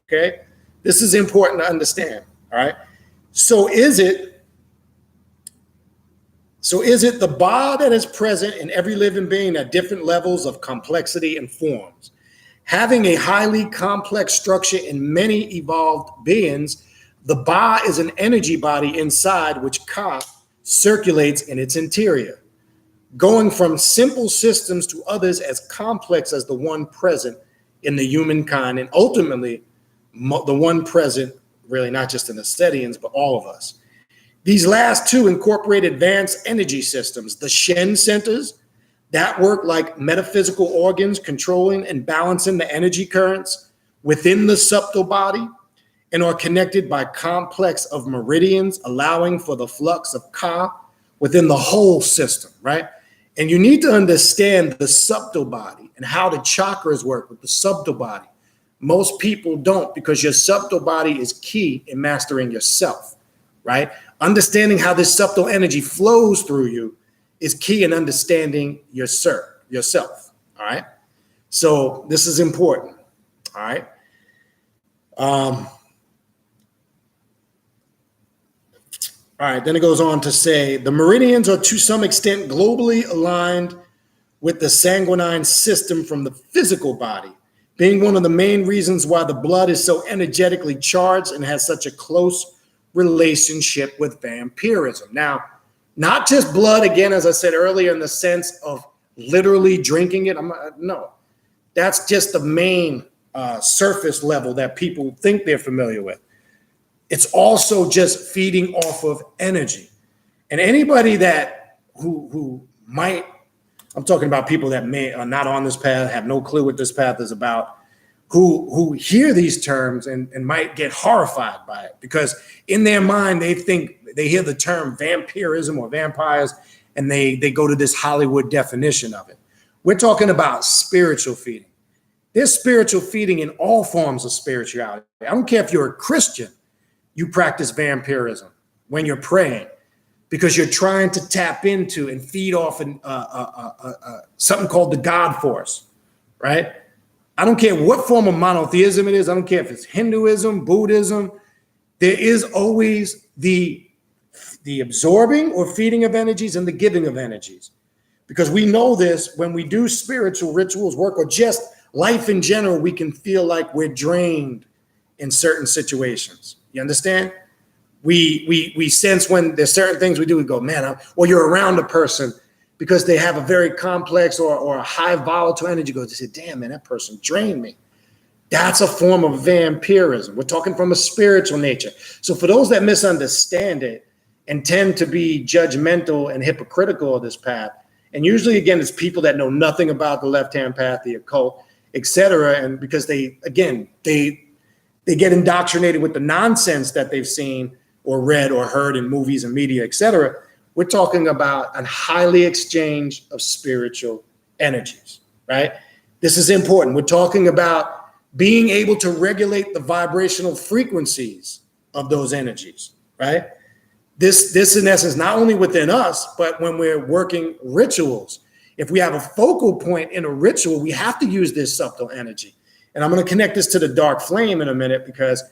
Okay? This is important to understand. All right. So is it the Ba that is present in every living being at different levels of complexity and forms, having a highly complex structure in many evolved beings? The Ba is an energy body inside which Ka circulates in its interior, going from simple systems to others as complex as the one present in the humankind, and ultimately the one present really not just in the Ascetians, but all of us. These last two incorporate advanced energy systems, the Shen centers that work like metaphysical organs, controlling and balancing the energy currents within the subtle body, and are connected by complex of meridians, allowing for the flux of Ka within the whole system, right? And you need to understand the subtle body and how the chakras work with the subtle body. Most people don't, because your subtle body is key in mastering yourself, right? Understanding how this subtle energy flows through you is key in understanding yourself, all right? So this is important, all right? All right, then it goes on to say, the meridians are to some extent globally aligned with the sanguine system from the physical body, being one of the main reasons why the blood is so energetically charged and has such a close relationship with vampirism. Now, not just blood, again, as I said earlier, in the sense of literally drinking it. No, that's just the main surface level that people think they're familiar with. It's also just feeding off of energy. And anybody that who might, I'm talking about people that are not on this path, have no clue what this path is about, who hear these terms and might get horrified by it, because in their mind, they think they hear the term vampirism or vampires, and they go to this Hollywood definition of it. We're talking about spiritual feeding. There's spiritual feeding in all forms of spirituality. I don't care if you're a Christian, you practice vampirism when you're praying, because you're trying to tap into and feed off something called the God force, right? I don't care what form of monotheism it is. I don't care if it's Hinduism, Buddhism. There is always the absorbing or feeding of energies and the giving of energies, because we know this when we do spiritual rituals work or just life in general, we can feel like we're drained in certain situations. You understand? We sense when there's certain things we do, we go, man, or you're around a person because they have a very complex or a high volatile energy, goes, they say, damn, man, that person drained me. That's a form of vampirism. We're talking from a spiritual nature. So for those that misunderstand it and tend to be judgmental and hypocritical of this path, And usually, again, it's people that know nothing about the left-hand path, the occult, etc. And because they get indoctrinated with the nonsense that they've seen or read or heard in movies and media, etc. We're talking about a highly exchange of spiritual energies, right? This is important. We're talking about being able to regulate the vibrational frequencies of those energies, right? This in essence, not only within us, but when we're working rituals. If we have a focal point in a ritual, we have to use this subtle energy. And I'm going to connect this to the dark flame in a minute, because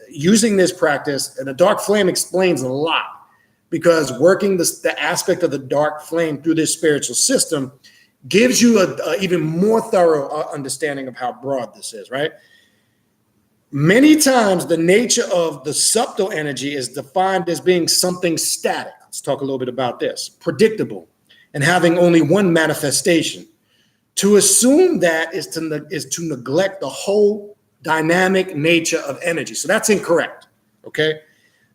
using this practice, and the dark flame explains a lot, because working the aspect of the dark flame through this spiritual system gives you a even more thorough understanding of how broad this is, right? Many times the nature of the subtle energy is defined as being something static. Let's talk a little bit about this. Predictable and having only one manifestation. To assume that is to neglect the whole dynamic nature of energy. So that's incorrect, okay?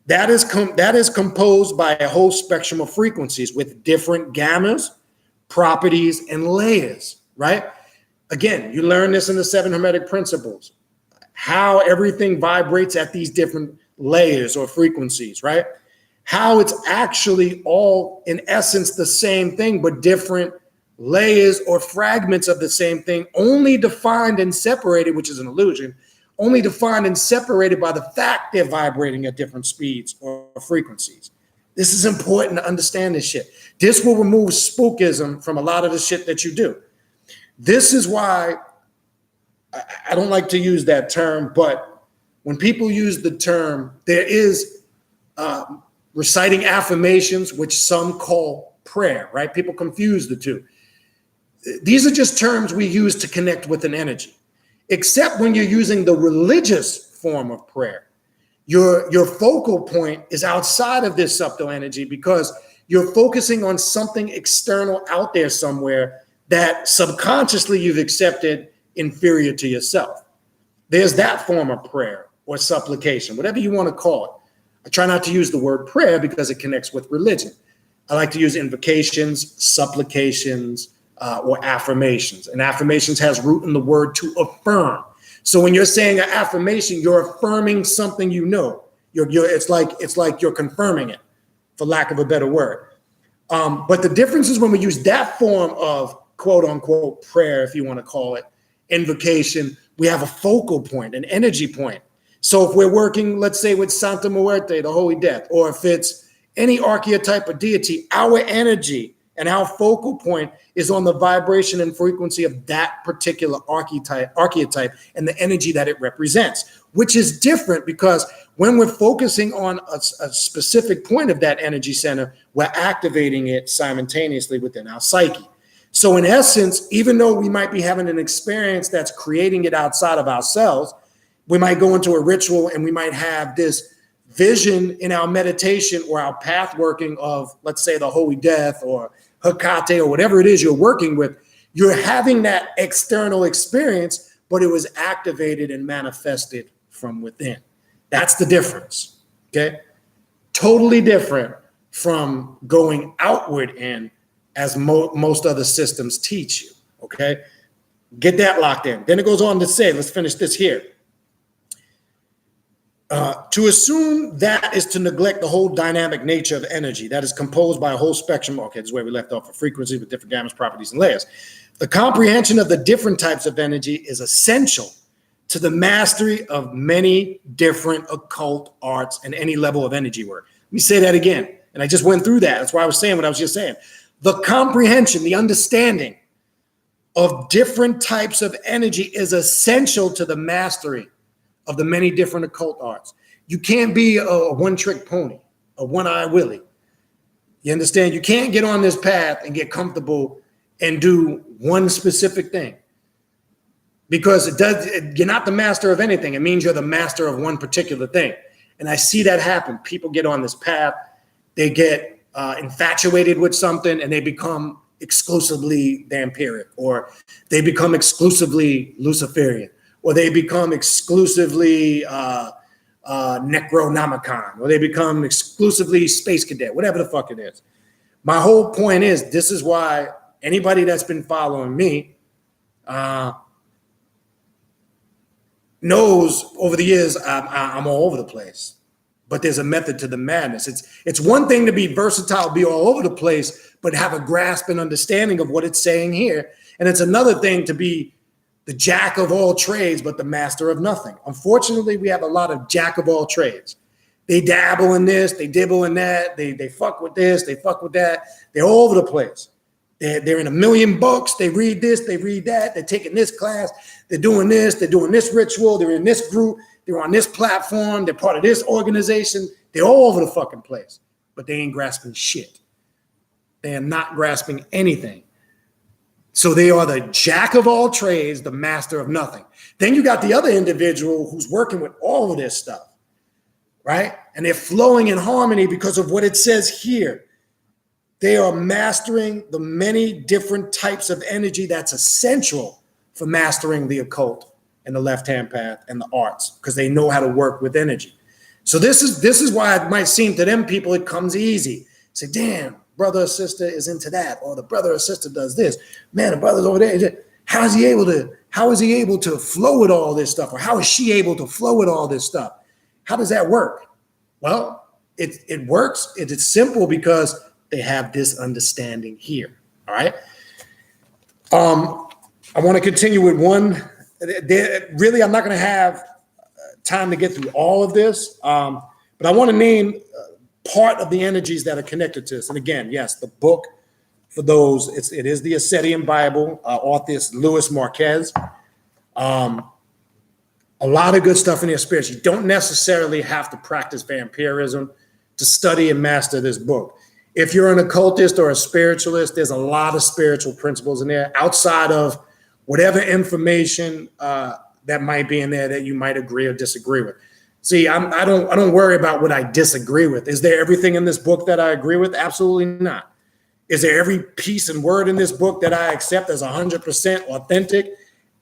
That is composed by a whole spectrum of frequencies with different gammas, properties, and layers, right? Again, you learn this in the 7 Hermetic Principles, how everything vibrates at these different layers or frequencies, right? How it's actually all, in essence, the same thing, but different layers or fragments of the same thing, only defined and separated, which is an illusion, only defined and separated by the fact they're vibrating at different speeds or frequencies. This is important to understand this shit. This will remove spookism from a lot of the shit that you do. This is why I don't like to use that term, but when people use the term, there is reciting affirmations, which some call prayer, right? People confuse the two. These are just terms we use to connect with an energy, except when you're using the religious form of prayer. Your focal point is outside of this subtle energy, because you're focusing on something external out there somewhere that subconsciously you've accepted inferior to yourself. There's that form of prayer or supplication, whatever you want to call it. I try not to use the word prayer because it connects with religion. I like to use invocations, supplications, or affirmations. And affirmations has root in the word to affirm. So when you're saying an affirmation, you're affirming something you know. It's like you're confirming it, for lack of a better word. But the difference is when we use that form of quote unquote prayer, if you want to call it, invocation, we have a focal point, an energy point. So if we're working, let's say, with Santa Muerte, the Holy Death, or if it's any archetype of deity, our energy and our focal point is on the vibration and frequency of that particular archetype and the energy that it represents, which is different because when we're focusing on a specific point of that energy center, we're activating it simultaneously within our psyche. So in essence, even though we might be having an experience that's creating it outside of ourselves, we might go into a ritual and we might have this vision in our meditation or our path working of, let's say, the Holy Death or Hecate or whatever it is you're working with. You're having that external experience, but it was activated and manifested from within. That's the difference, okay? Totally different from going outward in, as most other systems teach you, okay? Get that locked in. Then it goes on to say, let's finish this here. To assume that is to neglect the whole dynamic nature of energy that is composed by a whole spectrum. Okay, this is where we left off, of frequencies with different gammas, properties, and layers. The comprehension of the different types of energy is essential to the mastery of many different occult arts and any level of energy work. Let me say that again. And I just went through that. That's why I was saying what I was just saying. The comprehension, the understanding of different types of energy is essential to the mastery of the many different occult arts. You can't be a one-trick pony, a one-eye Willie. You understand? You can't get on this path and get comfortable and do one specific thing. Because you're not the master of anything. It means you're the master of one particular thing. And I see that happen. People get on this path, they get infatuated with something, and they become exclusively vampiric, or they become exclusively Luciferian, or they become exclusively Necronomicon, or they become exclusively Space Cadet, whatever the fuck it is. My whole point is, this is why anybody that's been following me knows over the years I'm all over the place. But there's a method to the madness. It's one thing to be versatile, be all over the place, but have a grasp and understanding of what it's saying here. And it's another thing to be the jack of all trades, but the master of nothing. Unfortunately, we have a lot of jack of all trades. They dabble in this, they dibble in that, they fuck with this, they fuck with that. They're all over the place. They're in a million books. They read this, they read that. They're taking this class. They're doing this ritual. They're in this group. They're on this platform. They're part of this organization. They're all over the fucking place, but they ain't grasping shit. They are not grasping anything. So they are the jack of all trades, the master of nothing. Then you got the other individual who's working with all of this stuff, right? And they're flowing in harmony because of what it says here. They are mastering the many different types of energy that's essential for mastering the occult and the left-hand path and the arts, because they know how to work with energy. So this is why it might seem to them people it comes easy. Say, damn, brother or sister is into that, or the brother or sister does this. Man, the brother's over there. How is he able to flow with all this stuff? Or how is she able to flow with all this stuff? How does that work? Well, it works. It's simple because they have this understanding here. All right. I want to continue with one. Really, I'm not going to have time to get through all of this, but I want to name part of the energies that are connected to this. And again, yes, the book for those, it is the Ascetian Bible, author is Louis Marquez. A lot of good stuff in there spiritually. You don't necessarily have to practice vampirism to study and master this book. If you're an occultist or a spiritualist, there's a lot of spiritual principles in there outside of whatever information that might be in there that you might agree or disagree with. See, I don't worry about what I disagree with. Is there everything in this book that I agree with? Absolutely not. Is there every piece and word in this book that I accept as 100% authentic?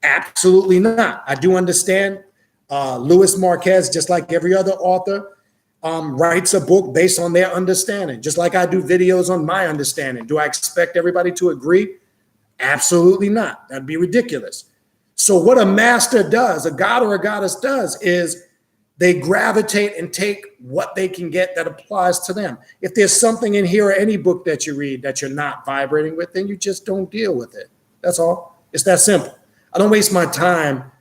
Absolutely not. I do understand Louis Marquez, just like every other author, writes a book based on their understanding, just like I do videos on my understanding. Do I expect everybody to agree? Absolutely not. That'd be ridiculous. So what a master does, a god or a goddess does, is they gravitate and take what they can get that applies to them. If there's something in here or any book that you read that you're not vibrating with, then you just don't deal with it. That's all. It's that simple. I don't waste my time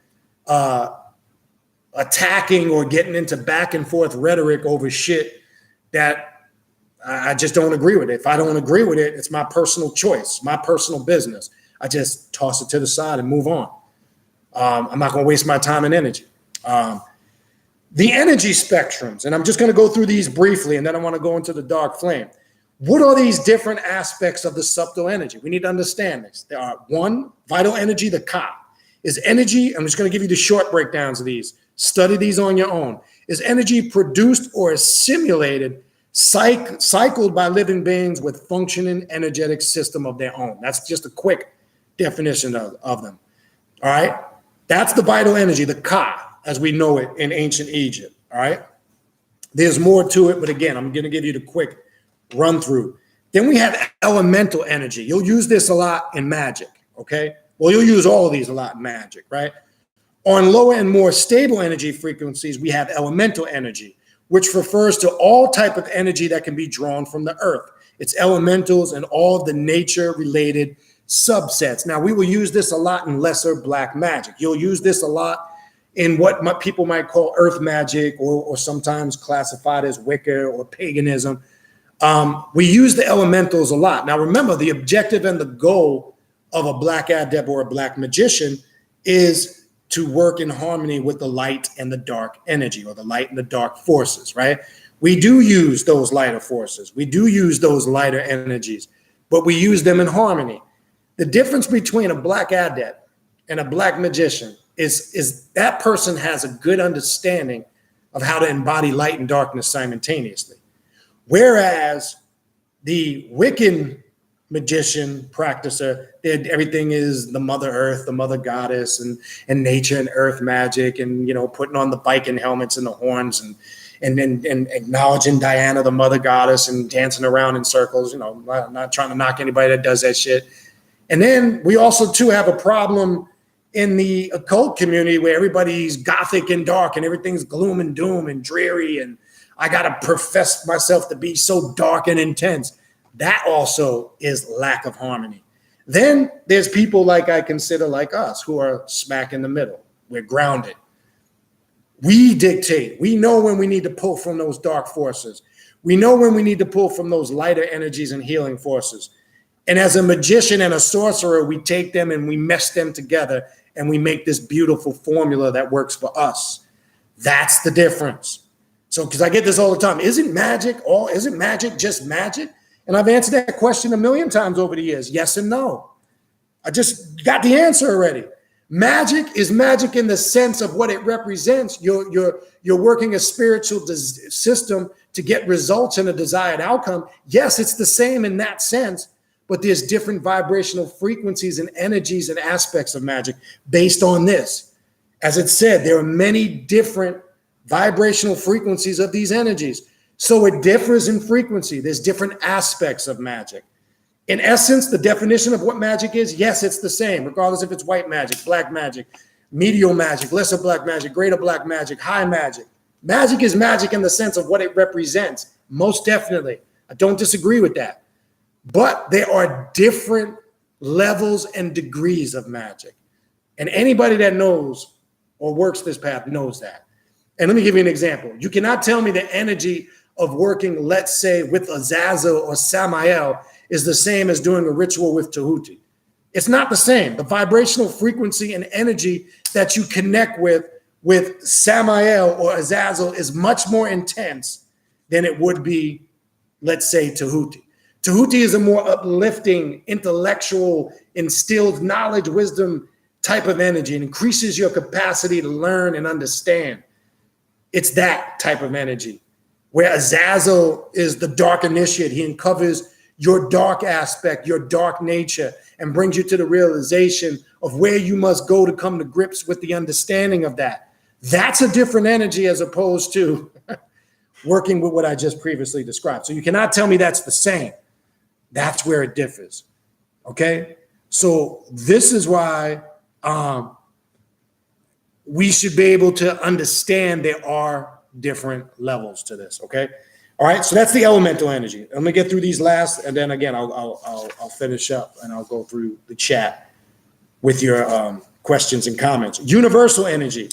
attacking or getting into back and forth rhetoric over shit that I just don't agree with it. If I don't agree with it, it's my personal choice, my personal business. I just toss it to the side and move on. I'm not going to waste my time and energy. The energy spectrums, and I'm just going to go through these briefly, and then I want to go into the dark flame. What are these different aspects of the subtle energy? We need to understand this. There are one, vital energy, the Ka, is energy. I'm just going to give you the short breakdowns of these. Study these on your own. Is energy produced or is simulated, cycled by living beings with functioning energetic system of their own. That's just a quick definition of them. All right. That's the vital energy, the Ka, as we know it in ancient Egypt. All right. There's more to it, but again, I'm going to give you the quick run through. Then we have elemental energy. You'll use this a lot in magic. Okay. Well, you'll use all of these a lot in magic, right? On lower and more stable energy frequencies, we have elemental energy, which refers to all type of energy that can be drawn from the earth. It's elementals and all of the nature-related subsets. Now, we will use this a lot in lesser black magic. You'll use this a lot in what people might call earth magic or sometimes classified as Wicca or paganism. We use the elementals a lot. Now, remember, the objective and the goal of a black adept or a black magician is to work in harmony with the light and the dark energy, or the light and the dark forces, right? We do use those lighter forces. We do use those lighter energies, but we use them in harmony. The difference between a black adept and a black magician is that person has a good understanding of how to embody light and darkness simultaneously. Whereas the Wiccan magician, practicer, everything is the mother earth, the mother goddess, and nature and earth magic, and putting on the Viking helmets and the horns and acknowledging Diana, the mother goddess, and dancing around in circles. Not trying to knock anybody that does that shit. And then we also too have a problem in the occult community where everybody's gothic and dark and everything's gloom and doom and dreary, and I gotta profess myself to be so dark and intense. That also is lack of harmony. Then there's people like I consider like us who are smack in the middle. We're grounded. We dictate. We know when we need to pull from those dark forces. We know when we need to pull from those lighter energies and healing forces. And as a magician and a sorcerer, we take them and we mesh them together and we make this beautiful formula that works for us. That's the difference. So, because I get this all the time, isn't magic just magic? And I've answered that question a million times over the years. Yes and no. I just got the answer already. Magic is magic in the sense of what it represents. You're working a spiritual system to get results and a desired outcome. Yes, it's the same in that sense, but there's different vibrational frequencies and energies and aspects of magic based on this. As it said, there are many different vibrational frequencies of these energies. So it differs in frequency. There's different aspects of magic. In essence, the definition of what magic is, yes, it's the same, regardless if it's white magic, black magic, medial magic, lesser black magic, greater black magic, high magic. Magic is magic in the sense of what it represents, most definitely. I don't disagree with that. But there are different levels and degrees of magic. And anybody that knows or works this path knows that. And let me give you an example. You cannot tell me the energy of working, let's say, with Azazel or Samael is the same as doing a ritual with Tahuti. It's not the same. The vibrational frequency and energy that you connect with Samael or Azazel is much more intense than it would be, let's say, Tahuti. Tahuti is a more uplifting, intellectual, instilled knowledge, wisdom type of energy. It increases your capacity to learn and understand. It's that type of energy. Where Azazel is the dark initiate. He uncovers your dark aspect, your dark nature, and brings you to the realization of where you must go to come to grips with the understanding of that. That's a different energy as opposed to working with what I just previously described. So you cannot tell me that's the same. That's where it differs. Okay? So this is why we should be able to understand there are different levels to this. Okay? All right, so that's the elemental energy. Let me get through these last, and then again, I'll finish up and I'll go through the chat with your questions and comments. Universal energy,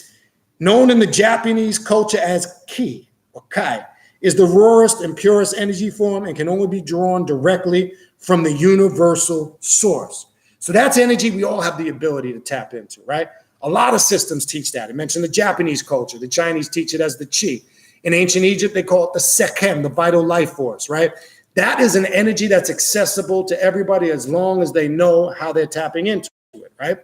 known in the Japanese culture as ki or kai, is the rawest and purest energy form and can only be drawn directly from the universal source. So that's energy we all have the ability to tap into, right? A lot of systems teach that. I mentioned the Japanese culture. The Chinese teach it as the chi. In ancient Egypt, they call it the sekhem, the vital life force, right? That is an energy that's accessible to everybody as long as they know how they're tapping into it, right?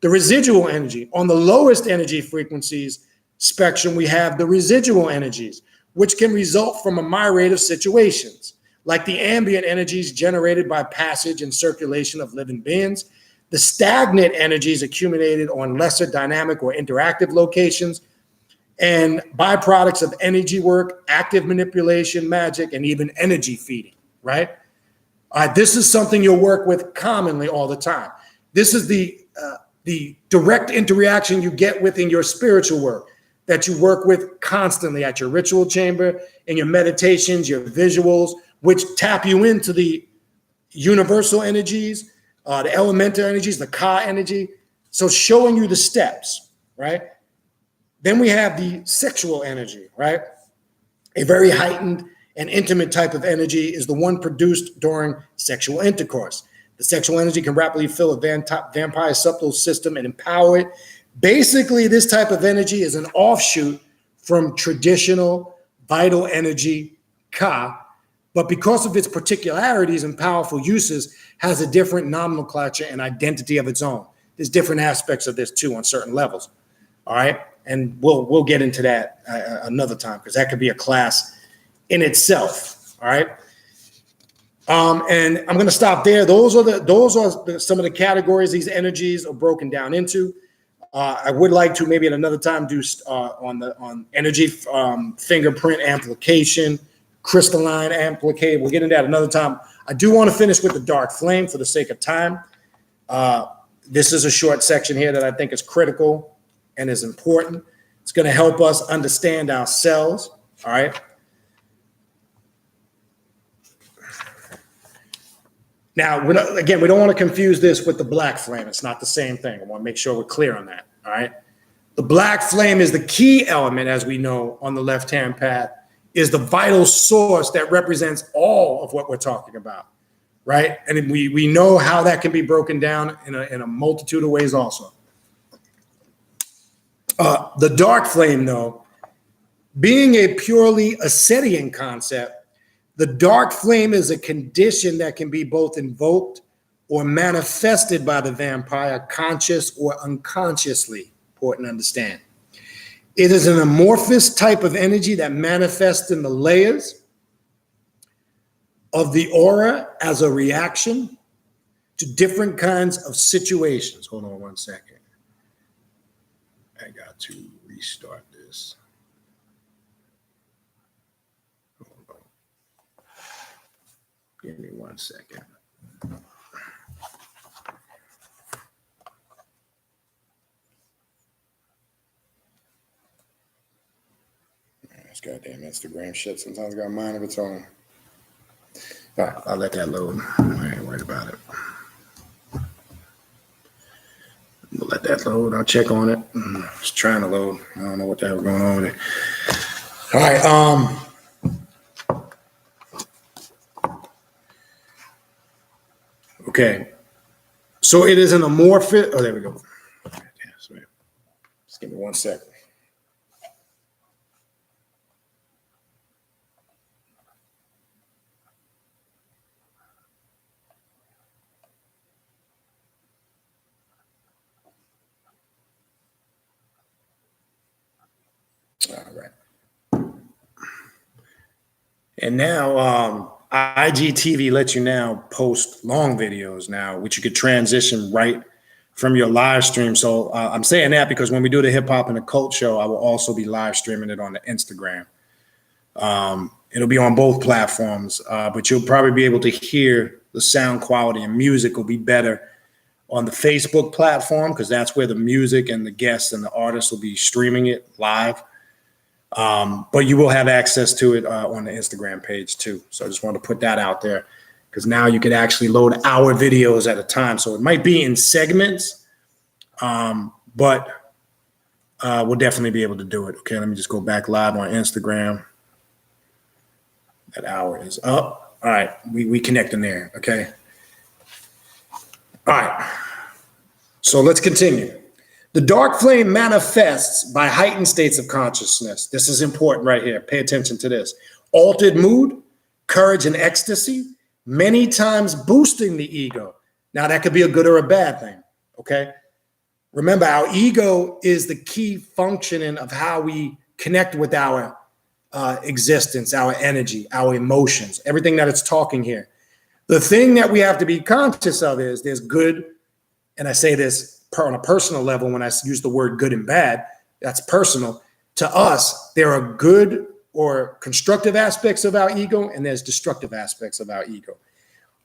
The residual energy, on the lowest energy frequencies spectrum, we have the residual energies, which can result from a myriad of situations, like the ambient energies generated by passage and circulation of living beings, the stagnant energies accumulated on lesser dynamic or interactive locations, and byproducts of energy work, active manipulation, magic, and even energy feeding, right? This is something you'll work with commonly all the time. This is the direct interaction you get within your spiritual work that you work with constantly at your ritual chamber, in your meditations, your visuals, which tap you into the universal energies, the elemental energies, the ka energy. So showing you the steps, right? Then we have the sexual energy, right? A very heightened and intimate type of energy is the one produced during sexual intercourse. The sexual energy can rapidly fill a vampire subtle system and empower it. Basically, this type of energy is an offshoot from traditional vital energy, ka, but because of its particularities and powerful uses, has a different nomenclature and identity of its own. There's different aspects of this too on certain levels, all right? And we'll get into that another time because that could be a class in itself. All right. And I'm going to stop there. Those are some of the categories these energies are broken down into. I would like to maybe at another time do on energy fingerprint amplification, crystalline amplification. We'll get into that another time. I do want to finish with the dark flame for the sake of time. This is a short section here that I think is critical and is important. It's going to help us understand ourselves. All right. Now, we don't want to confuse this with the black flame. It's not the same thing. I want to make sure we're clear on that. All right. The black flame is the key element, as we know, on the left-hand path, is the vital source that represents all of what we're talking about. Right. And we know how that can be broken down in a multitude of ways also. The dark flame, though, being a purely Ascetian concept, the dark flame is a condition that can be both invoked or manifested by the vampire, conscious or unconsciously. Important to understand. It is an amorphous type of energy that manifests in the layers of the aura as a reaction to different kinds of situations. Hold on one second. I got to restart this. Hold on. Give me 1 second. This goddamn Instagram shit sometimes got a mind of its own. All right, I'll let that load. I ain't worried about it. We'll let that load. I'll check on it. It's trying to load. I don't know what the hell going on with it. All right. Okay. So it is an amorphous. Oh, there we go. Just give me 1 second. All right. And now IGTV lets you now post long videos now, which you could transition right from your live stream. So I'm saying that because when we do the hip hop and occult show, I will also be live streaming it on the Instagram. It'll be on both platforms, but you'll probably be able to hear the sound quality and music will be better on the Facebook platform because that's where the music and the guests and the artists will be streaming it live. But you will have access to it on the Instagram page too. So I just want to put that out there because now you can actually load our videos at a time. So it might be in segments, but we'll definitely be able to do it. Okay, let me just go back live on Instagram. That hour is up. All right, we connecting there. Okay. All right. So let's continue. The dark flame manifests by heightened states of consciousness. This is important right here. Pay attention to this. Altered mood, courage, and ecstasy, many times boosting the ego. Now, that could be a good or a bad thing, okay? Remember, our ego is the key functioning of how we connect with our existence, our energy, our emotions, everything that it's talking here. The thing that we have to be conscious of is there's good, and I say this on a personal level, when I use the word good and bad, that's personal. To us, there are good or constructive aspects of our ego, and there's destructive aspects of our ego.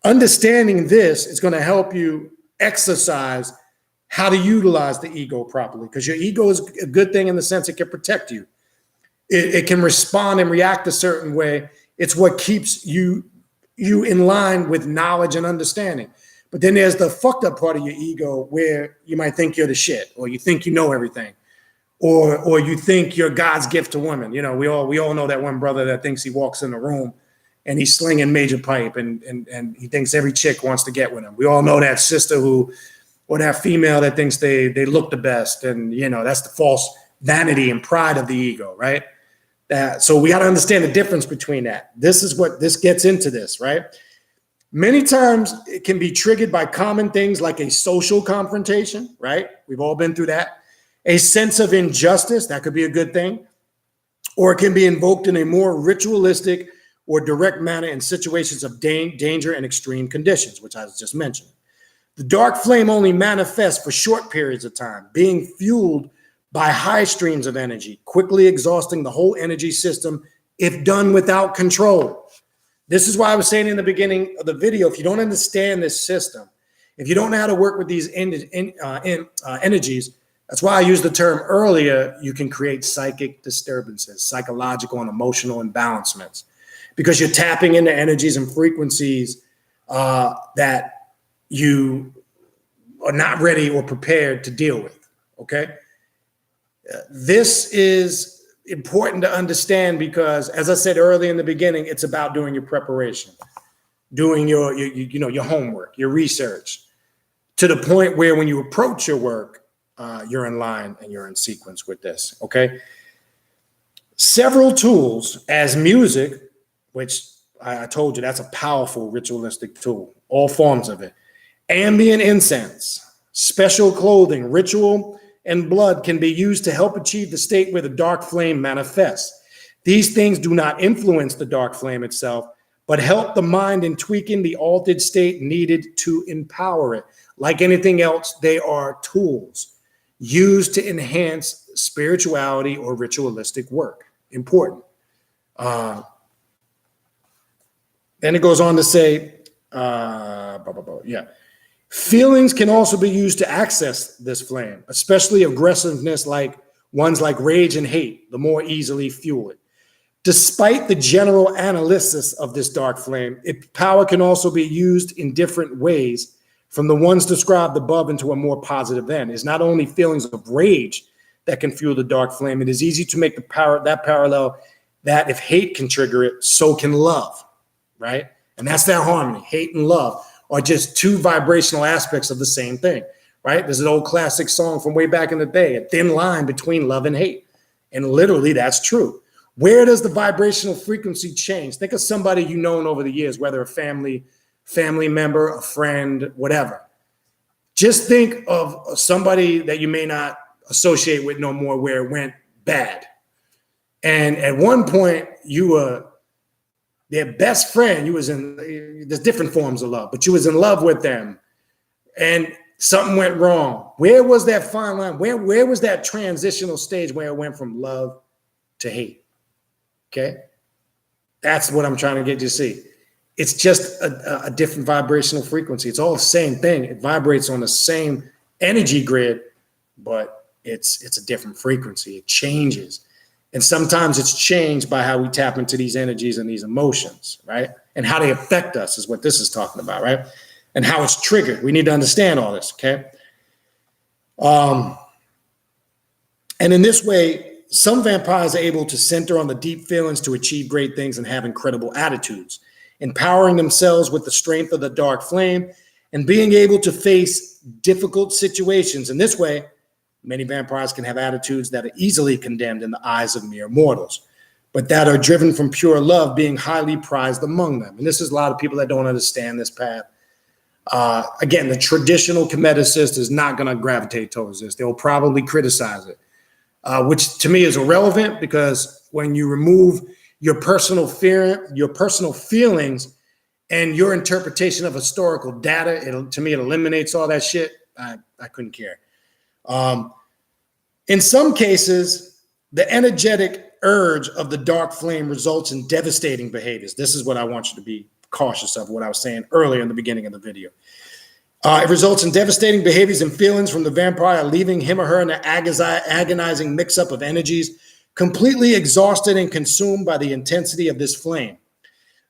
Understanding this is going to help you exercise how to utilize the ego properly, because your ego is a good thing in the sense it can protect you. It can respond and react a certain way. It's what keeps you in line with knowledge and understanding. But then there's the fucked up part of your ego where you might think you're the shit, or you think you know everything, or you think you're God's gift to women. You know, we all know that one brother that thinks he walks in the room and he's slinging major pipe and he thinks every chick wants to get with him. We all know that sister or that female that thinks they look the best, and you know that's the false vanity and pride of the ego, right? So we got to understand the difference between that. This is what this gets into this, right? Many times it can be triggered by common things like a social confrontation, right? We've all been through that. A sense of injustice, that could be a good thing. Or it can be invoked in a more ritualistic or direct manner in situations of danger and extreme conditions, which I just mentioned. The dark flame only manifests for short periods of time, being fueled by high streams of energy, quickly exhausting the whole energy system if done without control. This is why I was saying in the beginning of the video, if you don't understand this system, if you don't know how to work with these energies, that's why I used the term earlier, you can create psychic disturbances, psychological and emotional imbalancements, because you're tapping into energies and frequencies that you are not ready or prepared to deal with, okay? This is important to understand because, as I said earlier in the beginning, it's about doing your preparation, doing your homework, your research, to the point where when you approach your work, you're in line and you're in sequence with this, okay? Several tools as music, which I told you, that's a powerful ritualistic tool, all forms of it. Ambient incense, special clothing, ritual, and blood can be used to help achieve the state where the dark flame manifests. These things do not influence the dark flame itself, but help the mind in tweaking the altered state needed to empower it. Like anything else, they are tools used to enhance spirituality or ritualistic work. Important. Then it goes on to say, feelings can also be used to access this flame, especially aggressiveness like ones like rage and hate, the more easily fuel it. Despite the general analysis of this dark flame, its power can also be used in different ways from the ones described above into a more positive end. It's not only feelings of rage that can fuel the dark flame, it is easy to make that parallel that if hate can trigger it, so can love, right? And that's that harmony. Hate and love are just two vibrational aspects of the same thing, right? There's an old classic song from way back in the day, a thin line between love and hate. And literally that's true. Where does the vibrational frequency change? Think of somebody you've known over the years, whether a family member, a friend, whatever. Just think of somebody that you may not associate with no more where it went bad. And at one point you were their best friend, there's different forms of love, but you was in love with them and something went wrong. Where was that fine line? Where was that transitional stage where it went from love to hate? Okay. That's what I'm trying to get you to see. It's just a different vibrational frequency. It's all the same thing. It vibrates on the same energy grid, but it's a different frequency. It changes. And sometimes it's changed by how we tap into these energies and these emotions, right? And how they affect us is what this is talking about, right? And how it's triggered. We need to understand all this, okay? And in this way, some vampires are able to center on the deep feelings to achieve great things and have incredible attitudes, empowering themselves with the strength of the dark flame and being able to face difficult situations. In this way, many vampires can have attitudes that are easily condemned in the eyes of mere mortals, but that are driven from pure love, being highly prized among them. And this is a lot of people that don't understand this path. Again, the traditional Kemeticist is not going to gravitate towards this. They'll probably criticize it, which to me is irrelevant, because when you remove your personal fear, your personal feelings, and your interpretation of historical data, to me, it eliminates all that shit. I couldn't care. In some cases, the energetic urge of the dark flame results in devastating behaviors. This is what I want you to be cautious of, what I was saying earlier in the beginning of the video. It results in devastating behaviors and feelings from the vampire, leaving him or her in an agonizing mix-up of energies, completely exhausted and consumed by the intensity of this flame.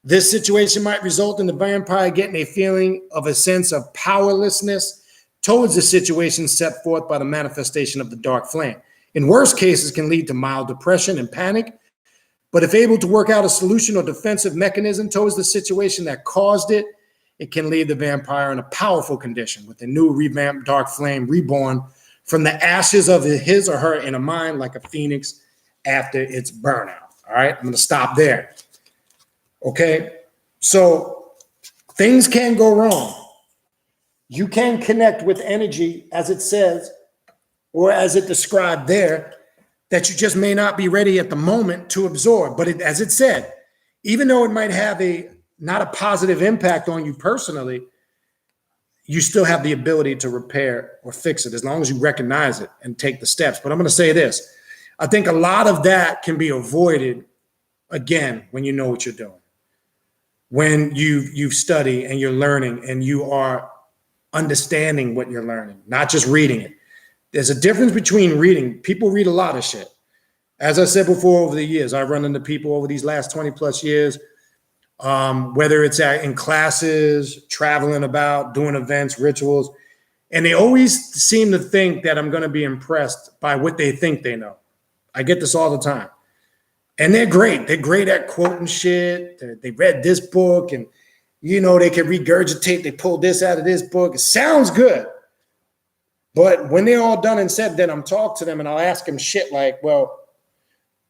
This situation might result in the vampire getting a feeling of a sense of powerlessness towards the situation set forth by the manifestation of the dark flame. In worst cases, can lead to mild depression and panic, but if able to work out a solution or defensive mechanism towards the situation that caused it, it can leave the vampire in a powerful condition with a new revamped dark flame reborn from the ashes of his or her inner mind like a phoenix after its burnout. All right, I'm going to stop there. Okay, so things can go wrong. You can connect with energy, as it says, or as it described there, that you just may not be ready at the moment to absorb. But as it said, even though it might have not a positive impact on you personally, you still have the ability to repair or fix it as long as you recognize it and take the steps. But I'm going to say this. I think a lot of that can be avoided, again, when you know what you're doing. When you've studied and you're learning and you are understanding what you're learning, not just reading it. There's a difference between reading. People read a lot of shit. As I said before, over the years, I've run into people over these last 20 plus years, whether it's in classes, traveling about, doing events, rituals, and they always seem to think that I'm going to be impressed by what they think they know. I get this all the time. And they're great. They're great at quoting shit. They read this book and, you know, they can regurgitate. They pulled this out of this book. It sounds good. But when they're all done and said, then I'm talking to them and I'll ask them shit like, well,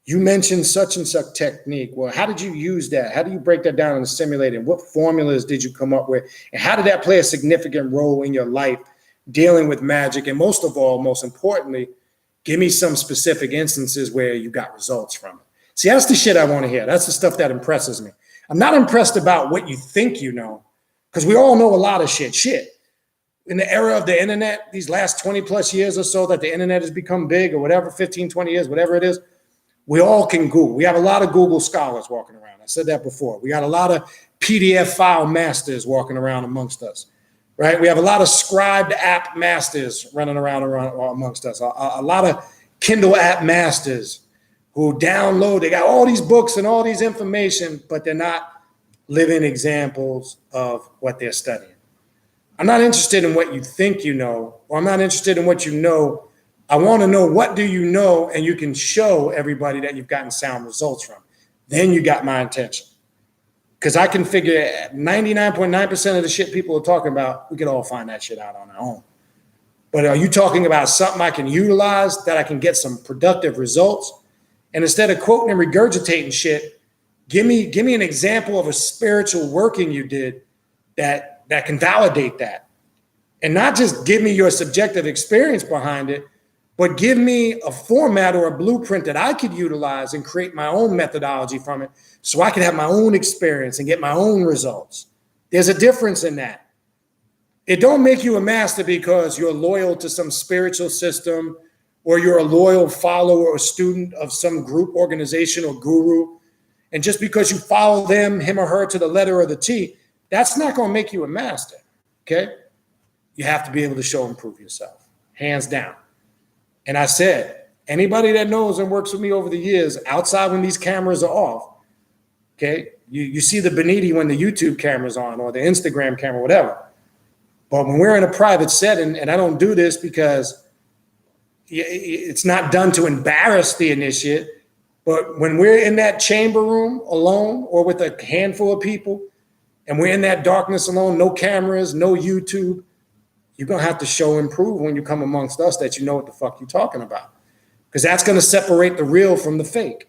you mentioned such and such technique. Well, how did you use that? How do you break that down in a simulator? What formulas did you come up with? And how did that play a significant role in your life dealing with magic? And most of all, most importantly, give me some specific instances where you got results from it. See, that's the shit I want to hear. That's the stuff that impresses me. I'm not impressed about what you think you know, because we all know a lot of shit. In the era of the internet, these last 20 plus years or so that the internet has become big or whatever, 15, 20 years, whatever it is, we all can Google. We have a lot of Google scholars walking around. I said that before. We got a lot of PDF file masters walking around amongst us, right? We have a lot of scribed app masters running around amongst us. A lot of Kindle app masters who download. They got all these books and all these information, but they're not living examples of what they're studying. I'm not interested in what you think you know, or I'm not interested in what you know. I want to know what do you know, and you can show everybody that you've gotten sound results from. Then you got my attention. Because I can figure 99.9% of the shit people are talking about, we could all find that shit out on our own. But are you talking about something I can utilize that I can get some productive results? And instead of quoting and regurgitating shit, give me an example of a spiritual working you did that can validate that. And not just give me your subjective experience behind it, but give me a format or a blueprint that I could utilize and create my own methodology from it so I can have my own experience and get my own results. There's a difference in that. It don't make you a master because you're loyal to some spiritual system or you're a loyal follower or student of some group, organization, or guru. And just because you follow them, him or her, to the letter or the T, that's not going to make you a master, okay? You have to be able to show and prove yourself, hands down. And I said, anybody that knows and works with me over the years, outside when these cameras are off, okay, you see the Beniti when the YouTube camera's on or the Instagram camera, whatever. But when we're in a private setting, and I don't do this because it's not done to embarrass the initiate, but when we're in that chamber room alone or with a handful of people, and we're in that darkness alone, no cameras, no YouTube, you're going to have to show and prove when you come amongst us that you know what the fuck you're talking about. Because that's going to separate the real from the fake.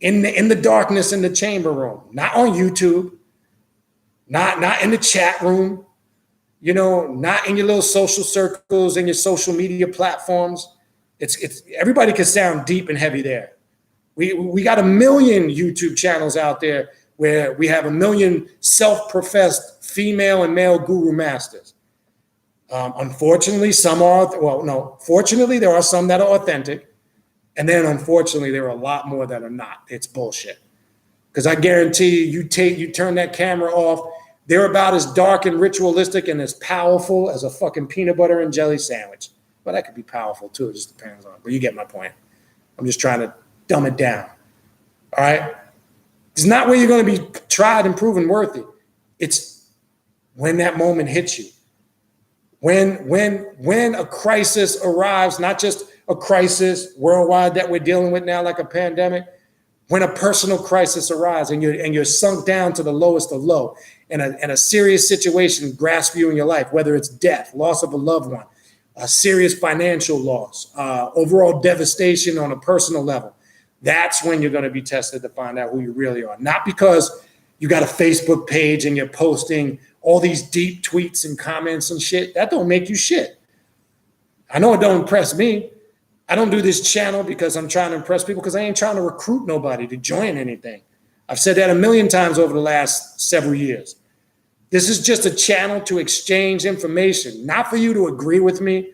In the darkness in the chamber room, not on YouTube, not in the chat room, you know, not in your little social circles and your social media platforms. It's everybody can sound deep and heavy there. We got 1 million YouTube channels out there where we have 1 million self-professed female and male guru masters. Unfortunately, fortunately, there are some that are authentic. And then unfortunately, there are a lot more that are not. It's bullshit. Because I guarantee you turn that camera off, they're about as dark and ritualistic and as powerful as a fucking peanut butter and jelly sandwich. But that could be powerful too, it just depends on it. But you get my point. I'm just trying to dumb it down. All right? It's not where you're going to be tried and proven worthy. It's when that moment hits you. When a crisis arrives, not just a crisis worldwide that we're dealing with now, like a pandemic, when a personal crisis arrives and you're sunk down to the lowest of low, and a serious situation grasps you in your life, whether it's death, loss of a loved one, a serious financial loss, overall devastation on a personal level, that's when you're going to be tested to find out who you really are. Not because you got a Facebook page and you're posting all these deep tweets and comments and shit. That don't make you shit. I know it don't impress me. I don't do this channel because I'm trying to impress people, because I ain't trying to recruit nobody to join anything. I've said that 1 million times over the last several years. This is just a channel to exchange information, not for you to agree with me,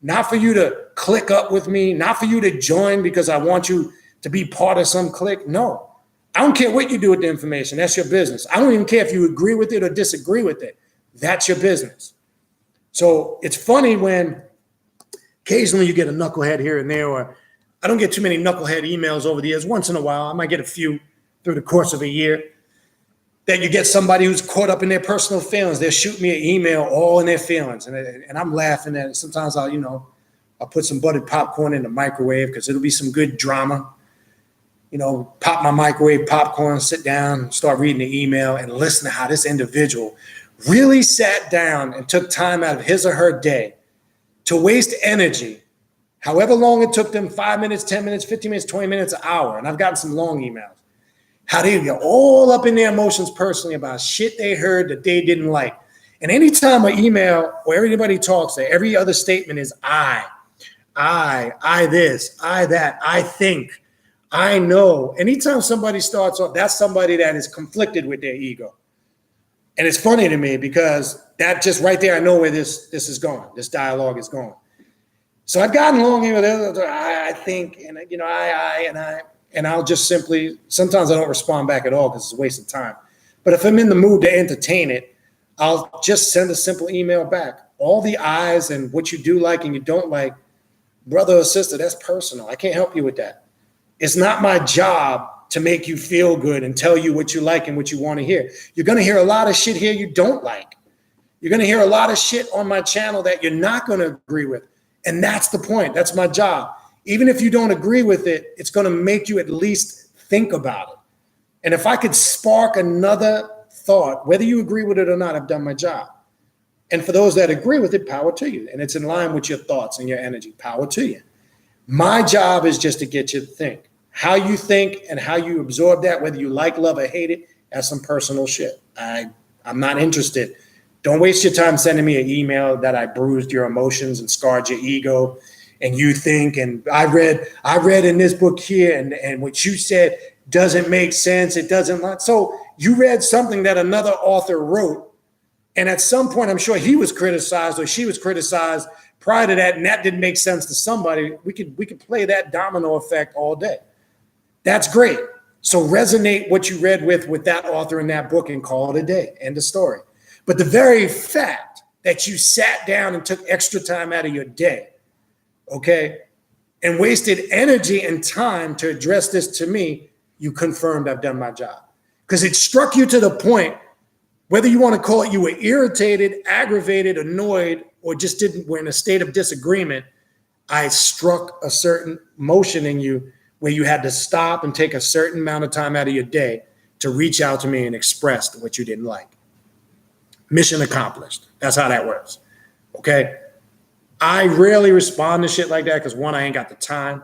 not for you to click up with me, not for you to join because I want you to be part of some clique. No, I don't care what you do with the information. That's your business. I don't even care if you agree with it or disagree with it. That's your business. So it's funny when occasionally you get a knucklehead here and there, or I don't get too many knucklehead emails over the years. Once in a while, I might get a few through the course of a year. That you get somebody who's caught up in their personal feelings. They'll shoot me an email all in their feelings. And I'm laughing at it. Sometimes I'll put some buttered popcorn in the microwave because it'll be some good drama. Pop my microwave popcorn, sit down, start reading the email and listen to how this individual really sat down and took time out of his or her day to waste energy, however long it took them, 5 minutes, 10 minutes, 15 minutes, 20 minutes, an hour. And I've gotten some long emails. How they get all up in their emotions personally about shit they heard that they didn't like. And anytime an email or everybody talks, every other statement is I this, I that, I think, I know. Anytime somebody starts off, that's somebody that is conflicted with their ego. And it's funny to me because that just right there, I know where this is going. This dialogue is going. So I've gotten long emails. I think, and and I'll just simply, sometimes I don't respond back at all because it's a waste of time. But if I'm in the mood to entertain it, I'll just send a simple email back. All the I's and what you do like and you don't like, brother or sister, that's personal. I can't help you with that. It's not my job to make you feel good and tell you what you like and what you want to hear. You're going to hear a lot of shit here you don't like. You're going to hear a lot of shit on my channel that you're not going to agree with. And that's the point. That's my job. Even if you don't agree with it, it's going to make you at least think about it. And if I could spark another thought, whether you agree with it or not, I've done my job. And for those that agree with it, power to you. And it's in line with your thoughts and your energy, power to you. My job is just to get you to think. How you think and how you absorb that, whether you like, love, or hate it, that's some personal shit. I'm not interested. Don't waste your time sending me an email that I bruised your emotions and scarred your ego. And you think, and I read in this book here, and what you said doesn't make sense. It doesn't. So you read something that another author wrote, and at some point, I'm sure he was criticized or she was criticized prior to that, and that didn't make sense to somebody. We could play that domino effect all day. That's great. So resonate what you read with that author in that book and call it a day. End of story. But the very fact that you sat down and took extra time out of your day, okay, and wasted energy and time to address this to me, you confirmed I've done my job. Because it struck you to the point, whether you want to call it you were irritated, aggravated, annoyed, or just were in a state of disagreement, I struck a certain motion in you where you had to stop and take a certain amount of time out of your day to reach out to me and express what you didn't like. Mission accomplished. That's how that works, okay? I rarely respond to shit like that because, one, I ain't got the time.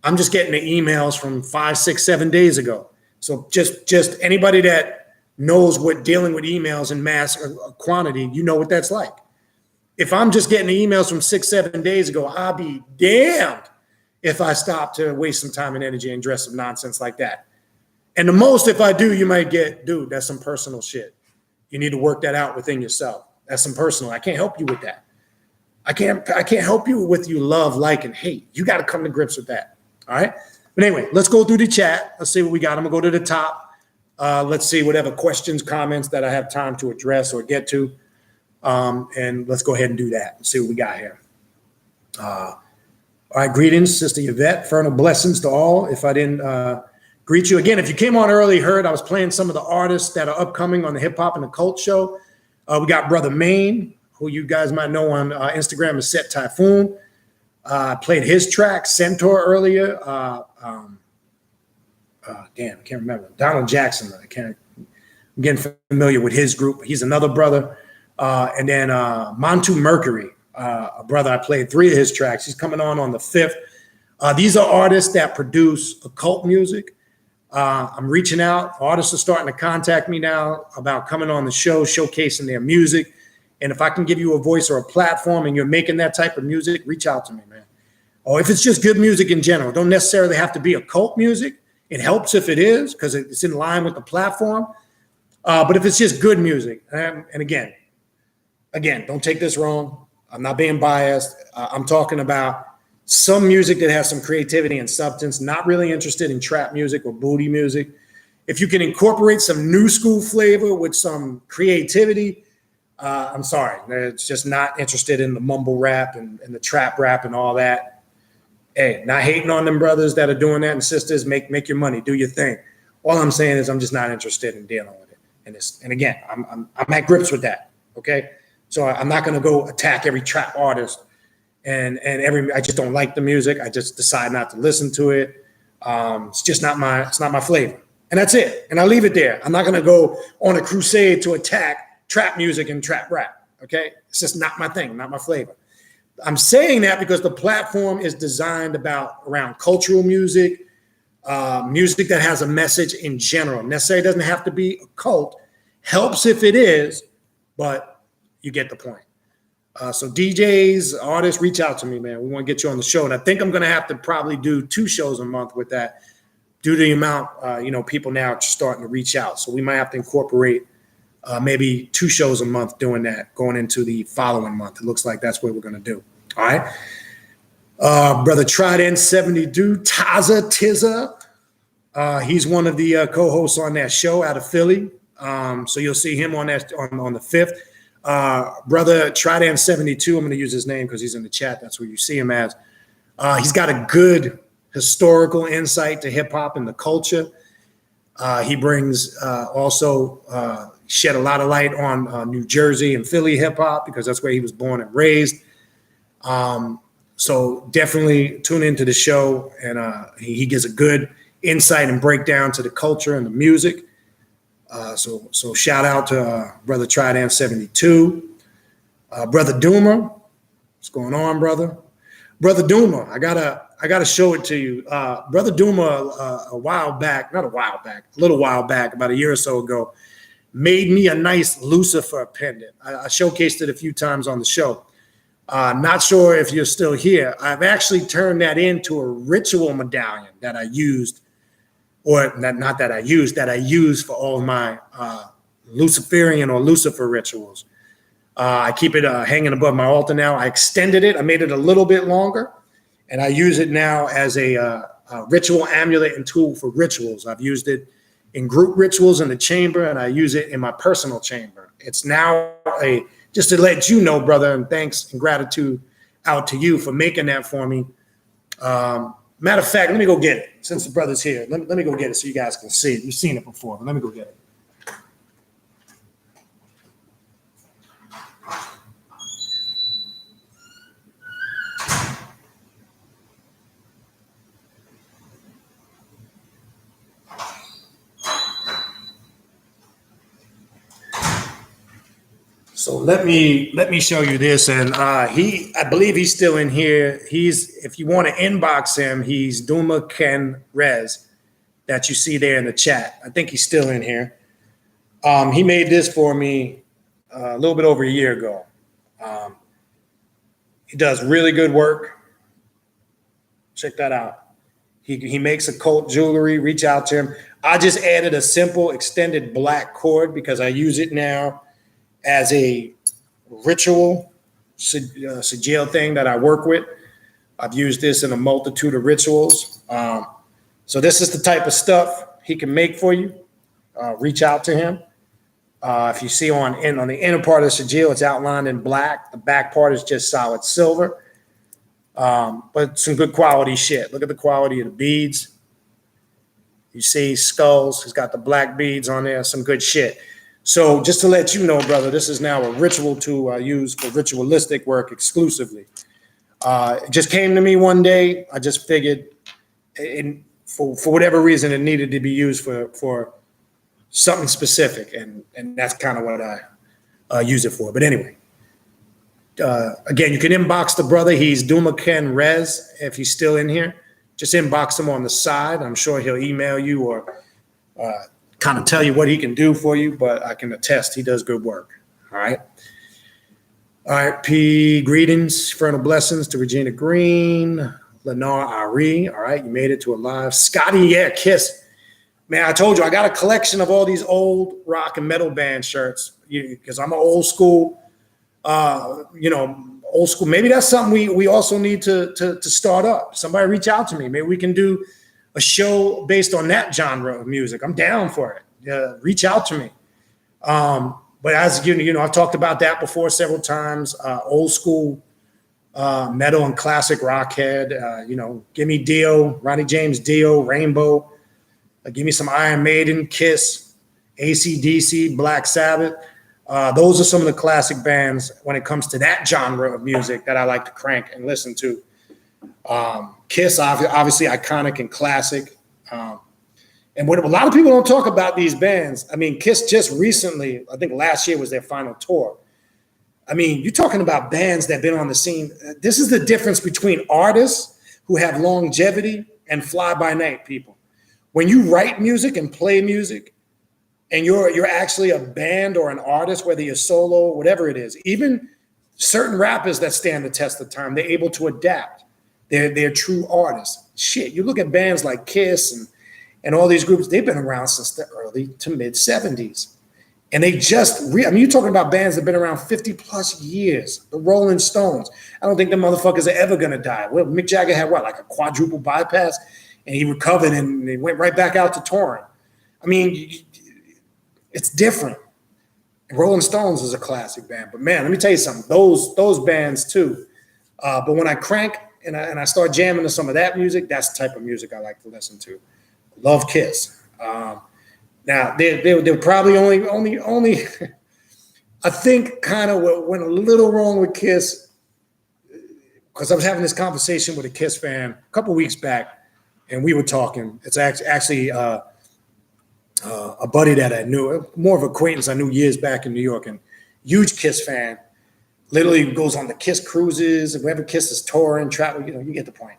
I'm just getting the emails from 5, 6, 7 days ago. So just anybody that knows what dealing with emails in mass or quantity, you know what that's like. If I'm just getting the emails from 6, 7 days ago, I'll be damned if I stop to waste some time and energy and address some nonsense like that. And the most, if I do, you might get, dude, that's some personal shit. You need to work that out within yourself. That's some personal. I can't help you with that. I can't help you with you love, like, and hate. You got to come to grips with that. All right. But anyway, let's go through the chat. Let's see what we got. I'm going to go to the top. Let's see whatever questions, comments that I have time to address or get to. And let's go ahead and do that and see what we got here. All right. Greetings, Sister Yvette. Fernal blessings to all. If I didn't greet you again, if you came on early, heard I was playing some of the artists that are upcoming on the Hip Hop and Occult show. We got Brother Maine, who you guys might know on Instagram as Set Typhoon. I played his track, Centaur, earlier. Damn, I can't remember. Donald Jackson. I'm getting familiar with his group. He's another brother. And then Montu Mercury, a brother. I played 3 of his tracks. He's coming on the 5th. These are artists that produce occult music. I'm reaching out. Artists are starting to contact me now about coming on the show, showcasing their music. And if I can give you a voice or a platform and you're making that type of music, reach out to me, man. Or if it's just good music in general, don't necessarily have to be occult music. It helps if it is because it's in line with the platform. But if it's just good music, and again, don't take this wrong. I'm not being biased. I'm talking about some music that has some creativity and substance, not really interested in trap music or booty music. If you can incorporate some new school flavor with some creativity, I'm sorry. It's just not interested in the mumble rap and the trap rap and all that. Hey, not hating on them brothers that are doing that and sisters. Make your money, do your thing. All I'm saying is I'm just not interested in dealing with it. And again, I'm at grips with that. Okay, so I'm not going to go attack every trap artist and I just don't like the music. I just decide not to listen to it. It's just not my flavor, and that's it. And I leave it there. I'm not going to go on a crusade to attack trap music and trap rap. Okay, it's just not my thing, not my flavor. I'm saying that because the platform is designed around cultural music, music that has a message in general. Necessarily doesn't have to be occult. Helps if it is, but you get the point. So DJs, artists, reach out to me, man. We want to get you on the show. And I think I'm going to have to probably do 2 shows a month with that due to the amount, people now are starting to reach out. So we might have to incorporate maybe 2 shows a month doing that going into the following month. It looks like that's what we're going to do. All right. Brother Trident 72, Tizza. He's one of the co-hosts on that show out of Philly. So you'll see him on that on the 5th. Brother Trident 72, I'm going to use his name because he's in the chat. That's where you see him as. He's got a good historical insight to hip hop and the culture. He brings also shed a lot of light on New Jersey and Philly hip hop because that's where he was born and raised. So definitely tune into the show, and he gives a good insight and breakdown to the culture and the music. So shout out to Brother Trident 72. Brother Doomer, what's going on, brother? Brother Doomer, I gotta show it to you. Brother Doomer, a little while back, about a year or so ago, made me a nice Lucifer pendant. I showcased it a few times on the show. Not sure if you're still here. I've actually turned that into a ritual medallion that I used, or not that I used, that I use for all of my Luciferian or Lucifer rituals. I keep it hanging above my altar now. I extended it. I made it a little bit longer, and I use it now as a ritual amulet and tool for rituals. I've used it in group rituals in the chamber, and I use it in my personal chamber. It's now just to let you know, brother, and thanks and gratitude out to you for making that for me. Matter of fact, let me go get it since the brother's here. Let me go get it so you guys can see it. You've seen it before, but let me go get it. So let me show you this, and I believe he's still in here. If you want to inbox him, he's Duma Ken Rez, that you see there in the chat. I think he's still in here. He made this for me a little bit over a year ago. He does really good work. Check that out. He makes occult jewelry. Reach out to him. I just added a simple extended black cord because I use it now as a ritual sigil thing that I work with. I've used this in a multitude of rituals. So this is the type of stuff he can make for you. Reach out to him. If you see on the inner part of the sigil, it's outlined in black. The back part is just solid silver. But some good quality shit. Look at the quality of the beads. You see skulls. He's got the black beads on there. Some good shit. So just to let you know, brother, this is now a ritual tool I use for ritualistic work exclusively. It just came to me one day. I just figured for whatever reason, it needed to be used for something specific. And that's kind of what I use it for. But anyway, again, you can inbox the brother. He's Duma Ken Rez. If he's still in here, just inbox him on the side. I'm sure he'll email you or kind of tell you what he can do for you, but I can attest he does good work. All right. All right. P. Greetings, fraternal blessings to Regina Green, Lenore Ari. All right. You made it to a live. Scotty, yeah, kiss. Man, I told you, I got a collection of all these old rock and metal band shirts because I'm an old school, old school. Maybe that's something we also need to start up. Somebody reach out to me. Maybe we can do a show based on that genre of music. I'm down for it. Reach out to me. But as I've talked about that before several times. Old school metal and classic rock head. Give me Dio, Ronnie James Dio, Rainbow. Give me some Iron Maiden, Kiss, AC/DC, Black Sabbath. Those are some of the classic bands when it comes to that genre of music that I like to crank and listen to. Kiss, obviously iconic and classic. And what a lot of people don't talk about these bands. I mean, Kiss just recently, I think last year was their final tour. I mean, you're talking about bands that have been on the scene. This is the difference between artists who have longevity and fly-by-night people. When you write music and play music, and you're actually a band or an artist, whether you're solo, whatever it is, even certain rappers that stand the test of time, they're able to adapt. They're true artists. Shit, you look at bands like Kiss and all these groups, they've been around since the early to mid 70s. And they you're talking about bands that have been around 50 plus years. The Rolling Stones. I don't think the motherfuckers are ever gonna die. Well, Mick Jagger had like a quadruple bypass, and he recovered and he went right back out to touring. I mean, it's different. Rolling Stones is a classic band, but man, let me tell you something. Those bands too. But when I crank and I start jamming to some of that music, that's the type of music I like to listen to. Love Kiss. Now they're probably only. I think kind of what went a little wrong with Kiss, because I was having this conversation with a Kiss fan a couple weeks back. And we were talking. It's actually a buddy that I knew, more of an acquaintance I knew years back in New York, and huge Kiss fan. Literally goes on the Kiss cruises. Wherever Kiss is touring, travel, you get the point.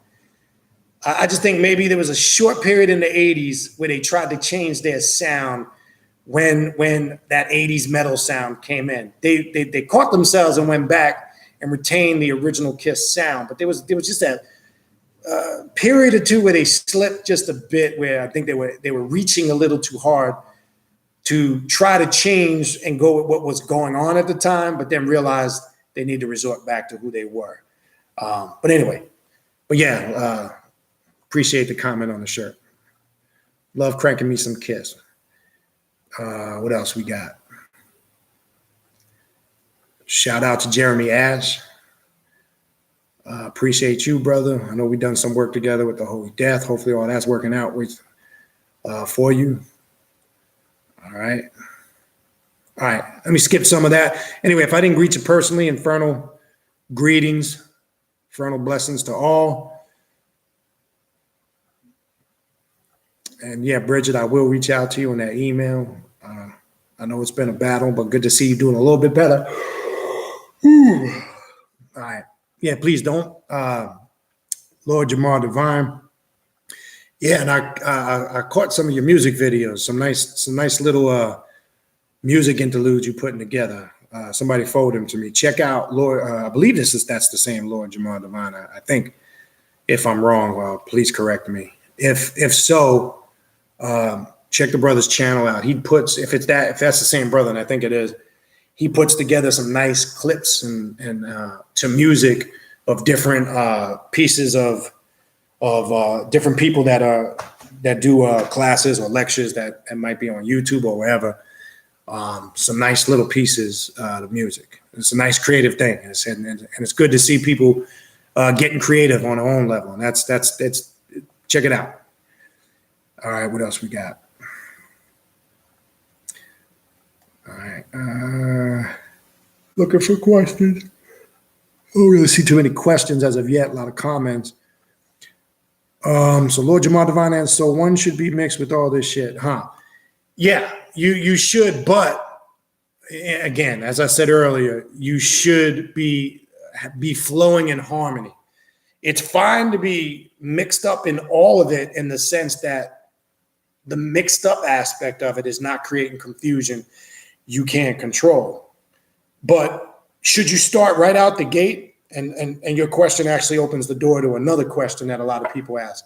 I just think maybe there was a short period in the 80s where they tried to change their sound when that 80s metal sound came in. They caught themselves and went back and retained the original Kiss sound, but there was just that period or two where they slipped just a bit, where I think they were reaching a little too hard to try to change and go with what was going on at the time, but then realized they need to resort back to who they were. But yeah, appreciate the comment on the shirt. Love cranking me some Kiss. What else we got? Shout out to Jeremy Ash. Appreciate you, brother. I know we've done some work together with the Holy Death. Hopefully all that's working out for you. All right. Let me skip some of that. Anyway, if I didn't greet you personally, infernal greetings, infernal blessings to all. And yeah, Bridget, I will reach out to you on that email. I know it's been a battle, but good to see you doing a little bit better. All right. Yeah, please don't. Lord Jamar Divine. Yeah, and I caught some of your music videos, some nice little music interludes you putting together. Somebody forwarded them to me. Check out Lord. I believe that's the same Lord Jamar Divine. I think. If I'm wrong, well, please correct me. If so, check the brother's channel out. He puts if that's the same brother, and I think it is. He puts together some nice clips and to music of different pieces of different people that do classes or lectures that might be on YouTube or wherever. Some nice little pieces of music. It's a nice creative thing, and it's good to see people getting creative on their own level. And that's check it out. All right, what else we got? All right, looking for questions. I don't really see too many questions as of yet. A lot of comments. So Lord Jamar Divine, and so one should be mixed with all this shit, huh? Yeah, you should, but again, as I said earlier, you should be flowing in harmony. It's fine to be mixed up in all of it in the sense that the mixed up aspect of it is not creating confusion you can't control. But should you start right out the gate, and your question actually opens the door to another question that a lot of people ask.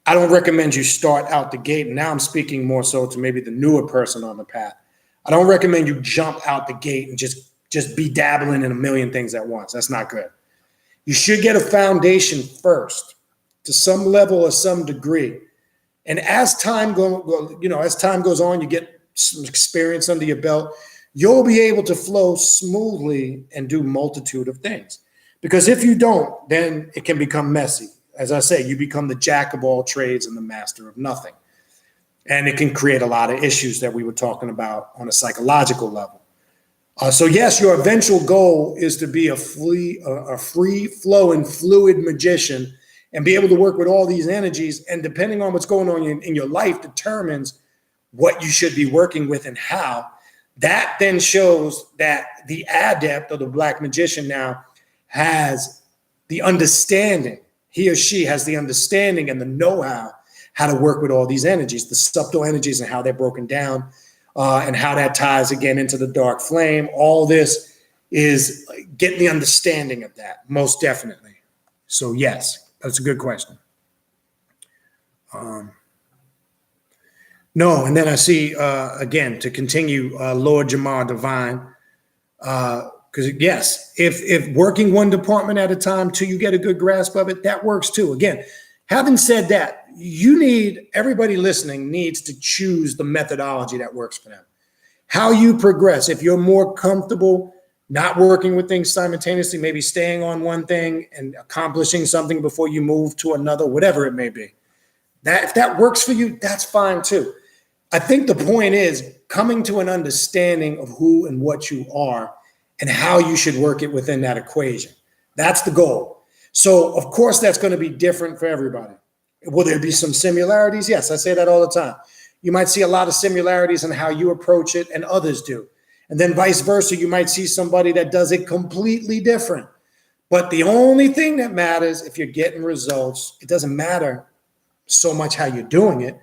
I don't recommend you start out the gate. And now I'm speaking more so to maybe the newer person on the path. I don't recommend you jump out the gate and just be dabbling in a million things at once. That's not good. You should get a foundation first to some level or some degree. And as time goes on, you get some experience under your belt, you'll be able to flow smoothly and do multitude of things. Because if you don't, then it can become messy. As I say, you become the jack of all trades and the master of nothing. And it can create a lot of issues that we were talking about on a psychological level. So yes, your eventual goal is to be a free-flowing, fluid magician and be able to work with all these energies. And depending on what's going on in your life determines what you should be working with and how. That then shows that the adept or the black magician now has the understanding. He or she has the understanding and the know-how how to work with all these energies, the subtle energies and how they're broken down, and how that ties again into the dark flame. All this is getting the understanding of that, most definitely. So yes, that's a good question. No, and then I see, again, to continue, Lord Jamar Divine, because yes, if working one department at a time till you get a good grasp of it, that works too. Again, having said that, everybody listening needs to choose the methodology that works for them. How you progress, if you're more comfortable not working with things simultaneously, maybe staying on one thing and accomplishing something before you move to another, whatever it may be. If that works for you, that's fine too. I think the point is coming to an understanding of who and what you are and how you should work it within that equation. That's the goal. So, of course, that's going to be different for everybody. Will there be some similarities? Yes, I say that all the time. You might see a lot of similarities in how you approach it and others do. And then vice versa, you might see somebody that does it completely different. But the only thing that matters, if you're getting results, it doesn't matter so much how you're doing it,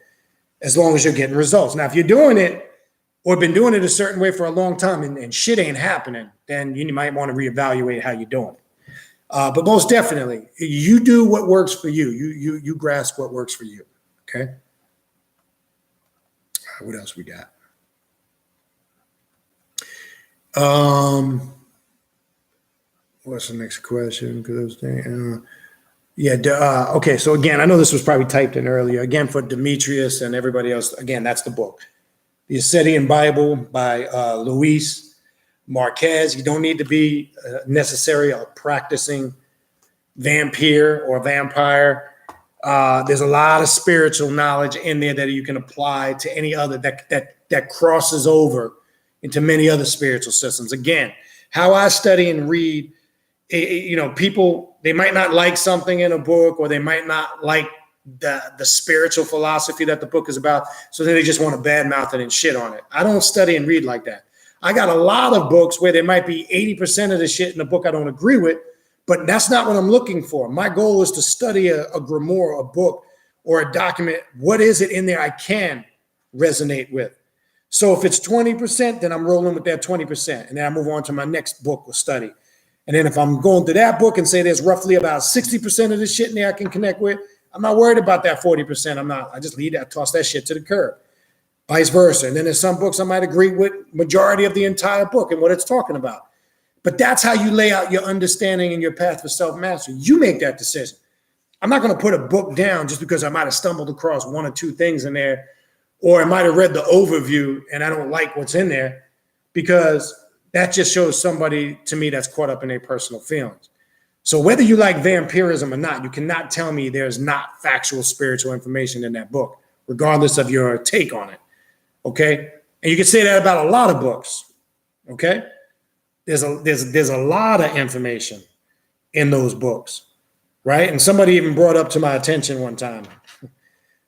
as long as you're getting results. Now, if you're doing it or been doing it a certain way for a long time and shit ain't happening, then you might want to reevaluate how you're doing it. But most definitely, you do what works for you. You grasp what works for you. Okay. What else we got? What's the next question? Okay. So again, I know this was probably typed in earlier. Again, for Demetrius and everybody else, again, that's the book, The Ascetian Bible by Luis Marquez. You don't need to be necessarily a practicing vampire or vampire. There's a lot of spiritual knowledge in there that you can apply to any other that crosses over into many other spiritual systems. Again, how I study and read, people, they might not like something in a book, or they might not like the spiritual philosophy that the book is about, so then they just want to badmouth it and shit on it. I don't study and read like that. I got a lot of books where there might be 80% of the shit in the book I don't agree with, but that's not what I'm looking for. My goal is to study a grimoire, a book, or a document. What is it in there I can resonate with? So if it's 20%, then I'm rolling with that 20%. And then I move on to my next book or study. And then if I'm going through that book and say there's roughly about 60% of the shit in there I can connect with, I'm not worried about that 40%. I just leave that, toss that shit to the curb. Vice versa. And then there's some books I might agree with majority of the entire book and what it's talking about. But that's how you lay out your understanding and your path for self-mastery. You make that decision. I'm not going to put a book down just because I might have stumbled across one or two things in there, or I might have read the overview and I don't like what's in there, because that just shows somebody to me that's caught up in their personal feelings. So whether you like vampirism or not, you cannot tell me there's not factual spiritual information in that book, regardless of your take on it. Okay. And you can say that about a lot of books. Okay. There's a lot of information in those books. Right. And somebody even brought up to my attention one time,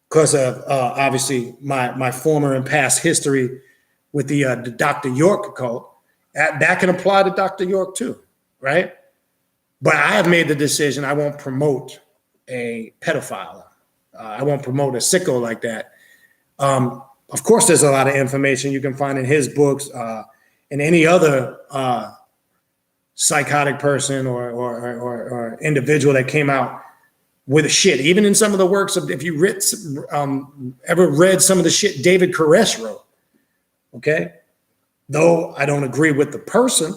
because of obviously my former and past history with the Dr. York occult. That can apply to Dr. York too. Right. But I have made the decision I won't promote a pedophile. I won't promote a sicko like that. Of course, there's a lot of information you can find in his books and any other psychotic person or individual that came out with a shit. Even in some of the works of, if you ever read some of the shit David Koresh wrote, okay? Though I don't agree with the person,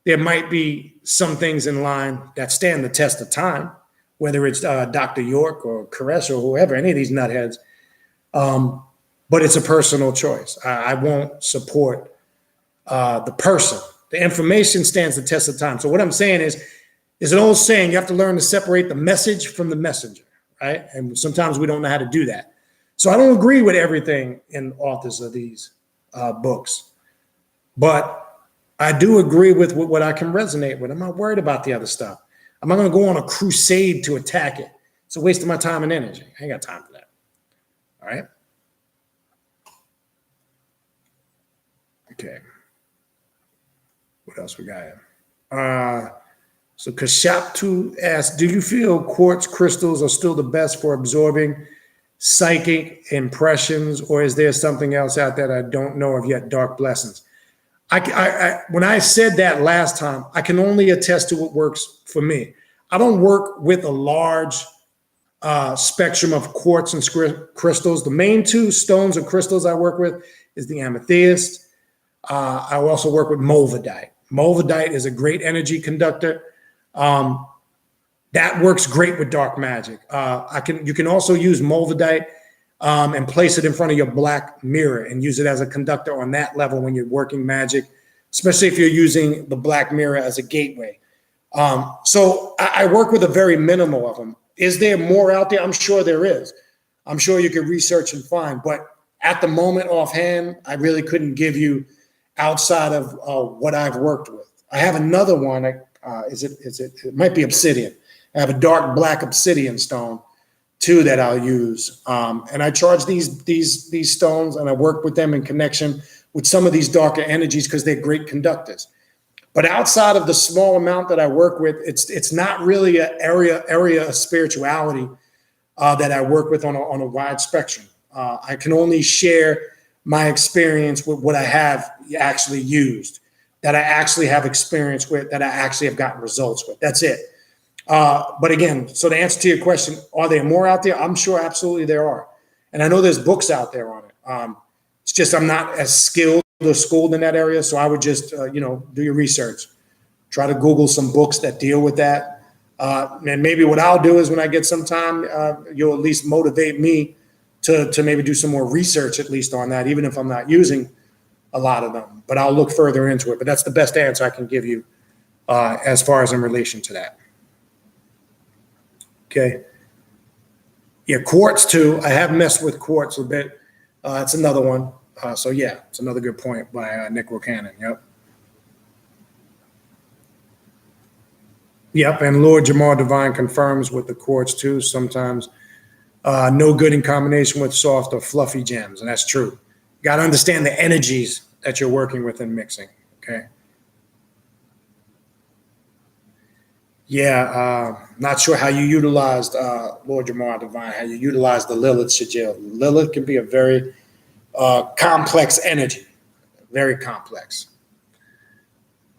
there might be some things in line that stand the test of time, whether it's Dr. York or Koresh or whoever, any of these nutheads. But it's a personal choice. I won't support the person. The information stands the test of time. So what I'm saying is an old saying, you have to learn to separate the message from the messenger, right? And sometimes we don't know how to do that. So I don't agree with everything in authors of these books, but I do agree with what I can resonate with. I'm not worried about the other stuff. I'm not going to go on a crusade to attack it. It's a waste of my time and energy. I ain't got time for that. All right. Okay. What else we got here? So Kashaptu asks, do you feel quartz crystals are still the best for absorbing psychic impressions, or is there something else out there that I don't know of yet? Dark blessings. When I said that last time, I can only attest to what works for me. I don't work with a large spectrum of quartz and crystals. The main two stones or crystals I work with is the amethyst. I also work with mulvadite. Mulvadite is a great energy conductor. That works great with dark magic. You can also use mulvadite and place it in front of your black mirror and use it as a conductor on that level when you're working magic, especially if you're using the black mirror as a gateway. So I work with a very minimal of them. Is there more out there? I'm sure there is. I'm sure you can research and find, but at the moment offhand, I really couldn't give you outside of what I've worked with. I have another one. It might be obsidian. I have a dark black obsidian stone too that I'll use. And I charge these stones, and I work with them in connection with some of these darker energies because they're great conductors. But outside of the small amount that I work with, it's not really an area of spirituality that I work with on a wide spectrum. I can only share my experience with what I have actually used, that I actually have experience with, that I actually have gotten results with. That's it. But again, so to answer to your question, are there more out there? I'm sure absolutely there are. And I know there's books out there on it. It's just I'm not as skilled or schooled in that area. So I would just, do your research. Try to Google some books that deal with that. And maybe what I'll do is when I get some time, you'll at least motivate me to maybe do some more research at least on that, even if I'm not using a lot of them. But I'll look further into it. But that's the best answer I can give you as far as in relation to that. Okay. Yeah, quartz too. I have messed with quartz a bit. It's another one. So yeah, it's another good point by Nick Rocanon. Yep. Yep, and Lord Jamar Divine confirms with the quartz too. Sometimes no good in combination with soft or fluffy gems, and that's true. You got to understand the energies that you're working with and mixing. Okay. Yeah, not sure how you utilized Lord Jamar Divine, how you utilized the Lilith Shajil. Lilith can be a very complex energy, very complex,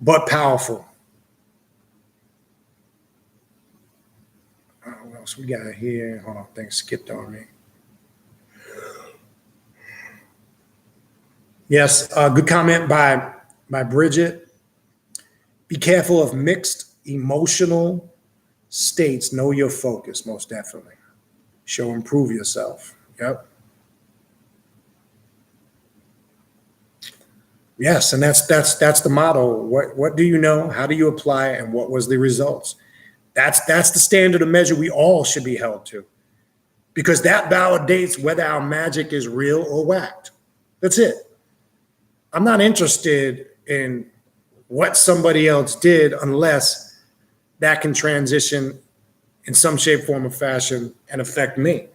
but powerful. What else we got here? Hold on, things skipped on me. Yes, good comment by Bridget. Be careful of mixed emotional states. Know your focus, most definitely. Show improve yourself. Yep. Yes, and that's the motto. What do you know? How do you apply it? And what was the results? That's the standard of measure we all should be held to, because that validates whether our magic is real or whacked. That's it. I'm not interested in what somebody else did unless that can transition in some shape, form, or fashion and affect me.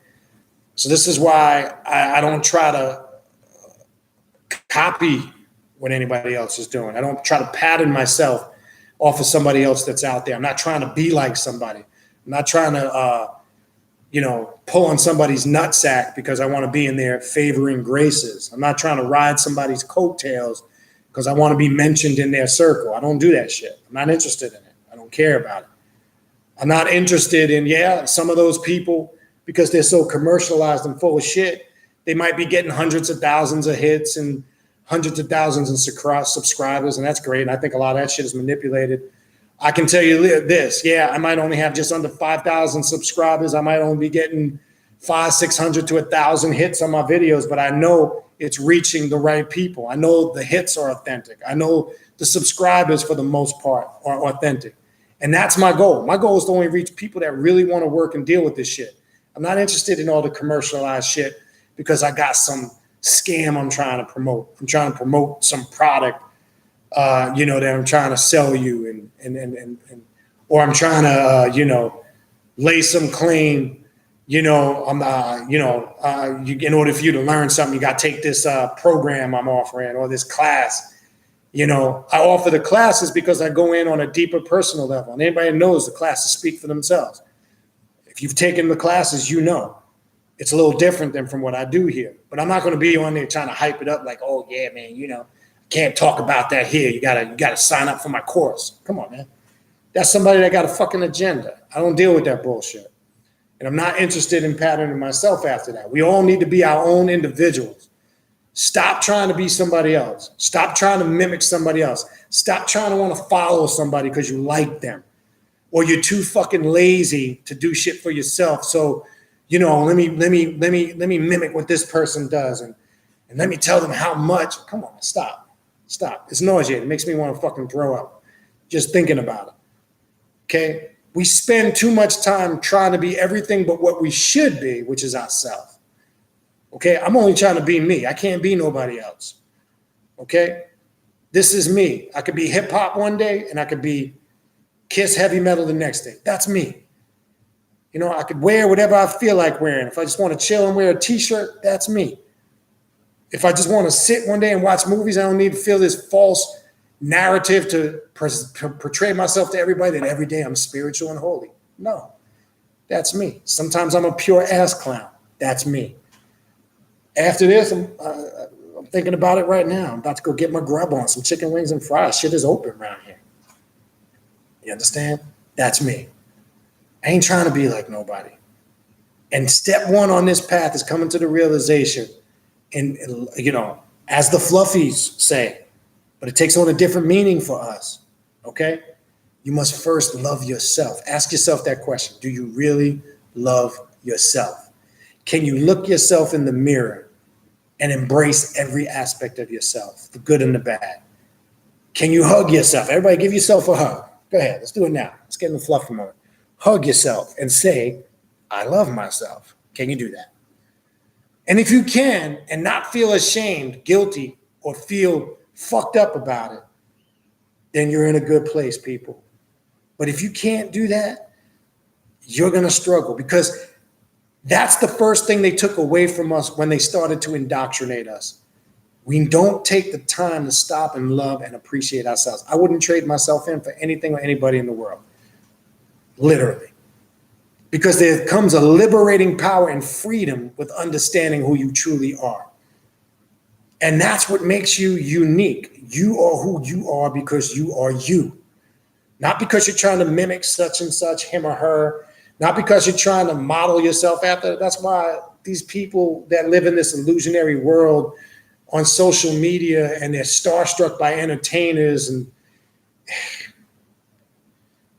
So this is why I don't try to copy what anybody else is doing. I don't try to pattern myself off of somebody else that's out there. I'm not trying to be like somebody. I'm not trying to, pull on somebody's nutsack because I want to be in their favoring graces. I'm not trying to ride somebody's coattails because I want to be mentioned in their circle. I don't do that shit. I'm not interested in it. I don't care about it. I'm not interested in, some of those people, because they're so commercialized and full of shit, they might be getting hundreds of thousands of hits and hundreds of thousands of subscribers, and that's great. And I think a lot of that shit is manipulated. I can tell you this, I might only have just under 5,000 subscribers. I might only be getting 500, 600 to 1,000 hits on my videos, but I know it's reaching the right people. I know the hits are authentic. I know the subscribers, for the most part, are authentic. And that's my goal. My goal is to only reach people that really want to work and deal with this shit. I'm not interested in all the commercialized shit because I got some scam I'm trying to promote. I'm trying to promote some product, that I'm trying to sell you, or I'm trying to, lay some claim. In order for you to learn something, you got to take this program I'm offering or this class. I offer the classes because I go in on a deeper personal level. And anybody knows the classes speak for themselves. If you've taken the classes, it's a little different than from what I do here. But I'm not going to be on there trying to hype it up like, oh yeah, man, can't talk about that here. You gotta sign up for my course. Come on, man. That's somebody that got a fucking agenda. I don't deal with that bullshit. And I'm not interested in patterning myself after that. We all need to be our own individuals. Stop trying to be somebody else. Stop trying to mimic somebody else. Stop trying to want to follow somebody because you like them. Or you're too fucking lazy to do shit for yourself. So, let me mimic what this person does and let me tell them how much. Come on, stop. It's nauseating. It makes me want to fucking throw up just thinking about it. Okay? We spend too much time trying to be everything but what we should be, which is ourselves. Okay? I'm only trying to be me. I can't be nobody else. Okay? This is me. I could be hip hop one day and I could be Kiss heavy metal the next day. That's me. I could wear whatever I feel like wearing. If I just want to chill and wear a t-shirt, that's me. If I just want to sit one day and watch movies, I don't need to feel this false narrative to portray myself to everybody that every day I'm spiritual and holy. No, that's me. Sometimes I'm a pure ass clown. That's me. After this, I'm thinking about it right now. I'm about to go get my grub on, some chicken wings and fries. Shit is open around here. You understand? That's me. I ain't trying to be like nobody. And step one on this path is coming to the realization, and as the fluffies say, but it takes on a different meaning for us, okay? You must first love yourself. Ask yourself that question. Do you really love yourself? Can you look yourself in the mirror and embrace every aspect of yourself, the good and the bad? Can you hug yourself? Everybody give yourself a hug. Go ahead, let's do it now. Let's get in the fluffy mode. Hug yourself and say, I love myself. Can you do that? And if you can, and not feel ashamed, guilty, or feel fucked up about it, then you're in a good place, people. But if you can't do that, you're going to struggle, because that's the first thing they took away from us when they started to indoctrinate us. We don't take the time to stop and love and appreciate ourselves. I wouldn't trade myself in for anything or anybody in the world. Literally. Because there comes a liberating power and freedom with understanding who you truly are. And that's what makes you unique. You are who you are because you are you. Not because you're trying to mimic such and such, him or her. Not because you're trying to model yourself after. That's why these people that live in this illusionary world on social media and they're starstruck by entertainers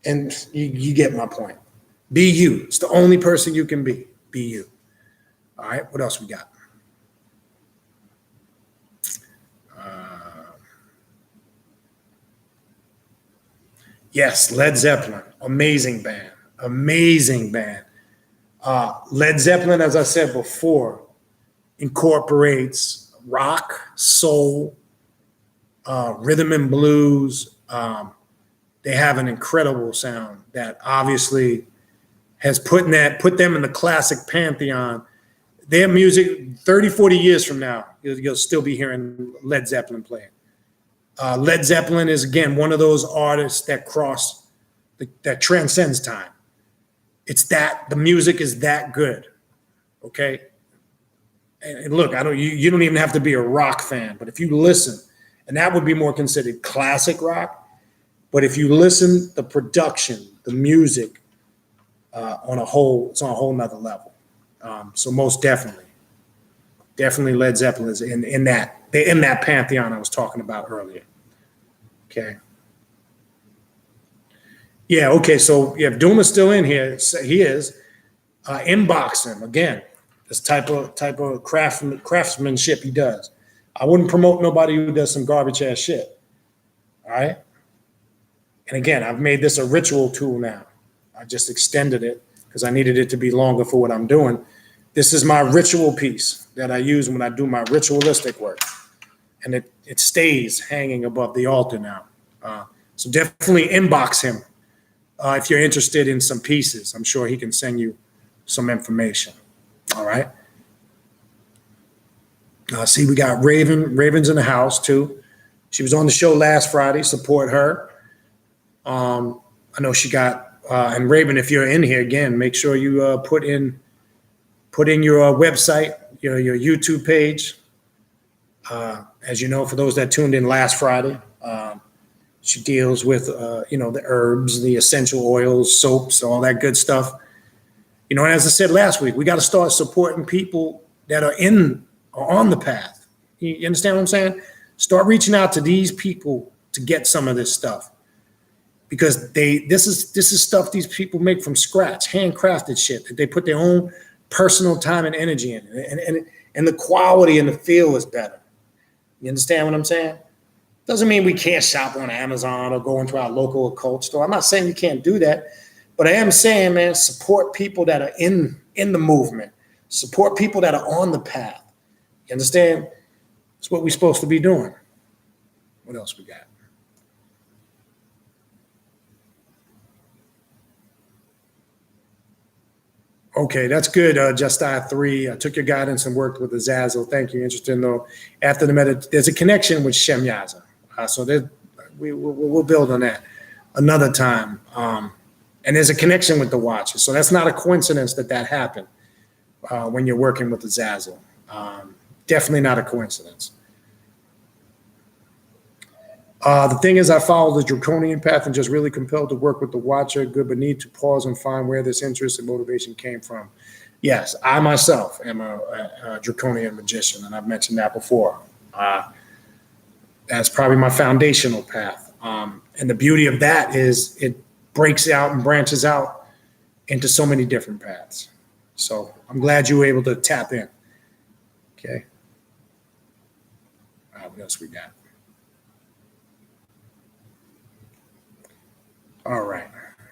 and you get my point. Be you. It's the only person you can be. Be you. All right, what else we got? Yes, Led Zeppelin. Amazing band. Amazing band. Led Zeppelin, as I said before, incorporates rock, soul, rhythm and blues. They have an incredible sound that obviously has put them in the classic pantheon. Their music, 30, 40 years from now, you'll still be hearing Led Zeppelin playing. Led Zeppelin is, again, one of those artists that that transcends time. The music is that good, okay? And look, you don't even have to be a rock fan, but if you listen, and that would be more considered classic rock, but if you listen, the production, the music, it's on a whole nother level. So most definitely Led Zeppelin is in that pantheon I was talking about earlier. Okay. Yeah. Okay. So if Doom is still in here, he is. Inbox him again. This type of craftsmanship he does. I wouldn't promote nobody who does some garbage ass shit. All right. And again, I've made this a ritual tool now. I just extended it because I needed it to be longer for what I'm doing. This is my ritual piece that I use when I do my ritualistic work. And it stays hanging above the altar now. So definitely inbox him if you're interested in some pieces. I'm sure he can send you some information. All right. See, we got Raven's in the house too. She was on the show last Friday. Support her. I know she got, and Raven, if you're in here again, make sure you put in your website, your YouTube page. As you know, for those that tuned in last Friday, she deals with, the herbs, the essential oils, soaps, all that good stuff. And as I said last week, we got to start supporting people that are on the path. You understand what I'm saying? Start reaching out to these people to get some of this stuff, because this is stuff these people make from scratch, handcrafted shit that they put their own personal time and energy in, and the quality and the feel is better. You understand what I'm saying? Doesn't mean we can't shop on Amazon or go into our local occult store. I'm not saying you can't do that, but I am saying, man, support people that are in the movement. Support people that are on the path. You understand? That's what we're supposed to be doing. What else we got? Okay, that's good. Just I3. I took your guidance and worked with Azazel. Thank you. Interesting though. After the there's a connection with Shem Yaza. So we'll build on that another time. And there's a connection with the Watchers. So that's not a coincidence that happened when you're working with Azazel. Definitely not a coincidence. The thing is, I followed the draconian path and just really compelled to work with the Watcher. Good, but need to pause and find where this interest and motivation came from. Yes, I myself am a draconian magician, and I've mentioned that before. That's probably my foundational path. And the beauty of that is it breaks out and branches out into so many different paths. So I'm glad you were able to tap in. Okay. What else we got? All right.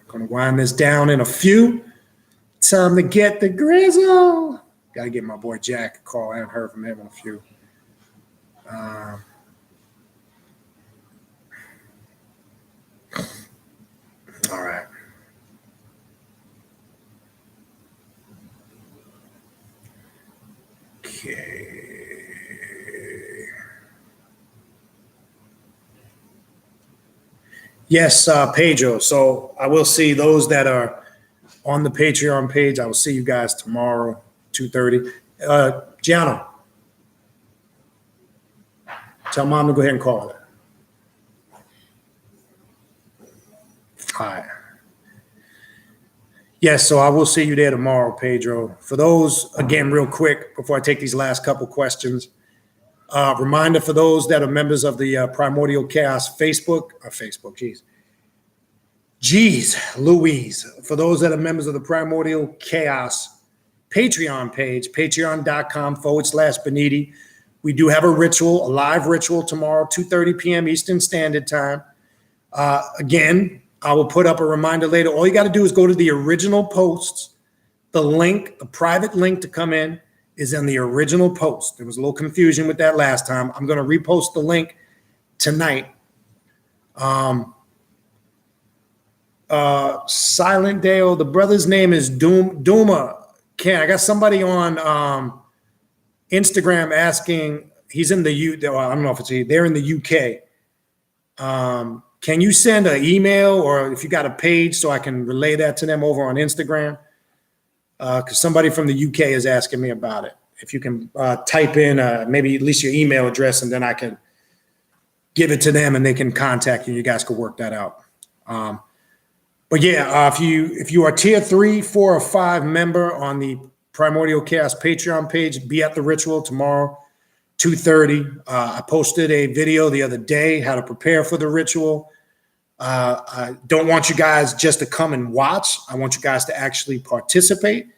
Going to wind this down in a few. Time to get the grizzle. Got to get my boy Jack a call. I haven't heard from him in a few. All right. Okay. Yes, Pedro. So I will see those that are on the Patreon page. I will see you guys tomorrow, 2:30. Gianno, tell Mom to go ahead and call her. All right. Yes, so I will see you there tomorrow, Pedro. For those, again, real quick, before I take these last couple questions, reminder for those that are members of the Primordial Chaos Facebook, Louise. For those that are members of the Primordial Chaos Patreon page, patreon.com/Beniti. We do have a ritual, a live ritual tomorrow, 2:30 p.m. Eastern Standard Time. Again, I will put up a reminder later. All you got to do is go to the original posts. The link, the private link to come in is in the original post. There was a little confusion with that last time. I'm going to repost the link tonight. Silent Dale, the brother's name is Duma. Ken, I got somebody on Instagram asking, he's in the I don't know if it's they're in the UK. Can you send an email, or if you got a page so I can relay that to them over on Instagram? Because somebody from the UK is asking me about it. If you can type in maybe at least your email address, and then I can give it to them and they can contact you. You guys can work that out. But But yeah, if you are tier 3, 4, or 5 member on the Primordial Chaos Patreon page, be at the ritual tomorrow, 2:30. I posted a video the other day how to prepare for the ritual. I don't want you guys just to come and watch. I want you guys to actually participate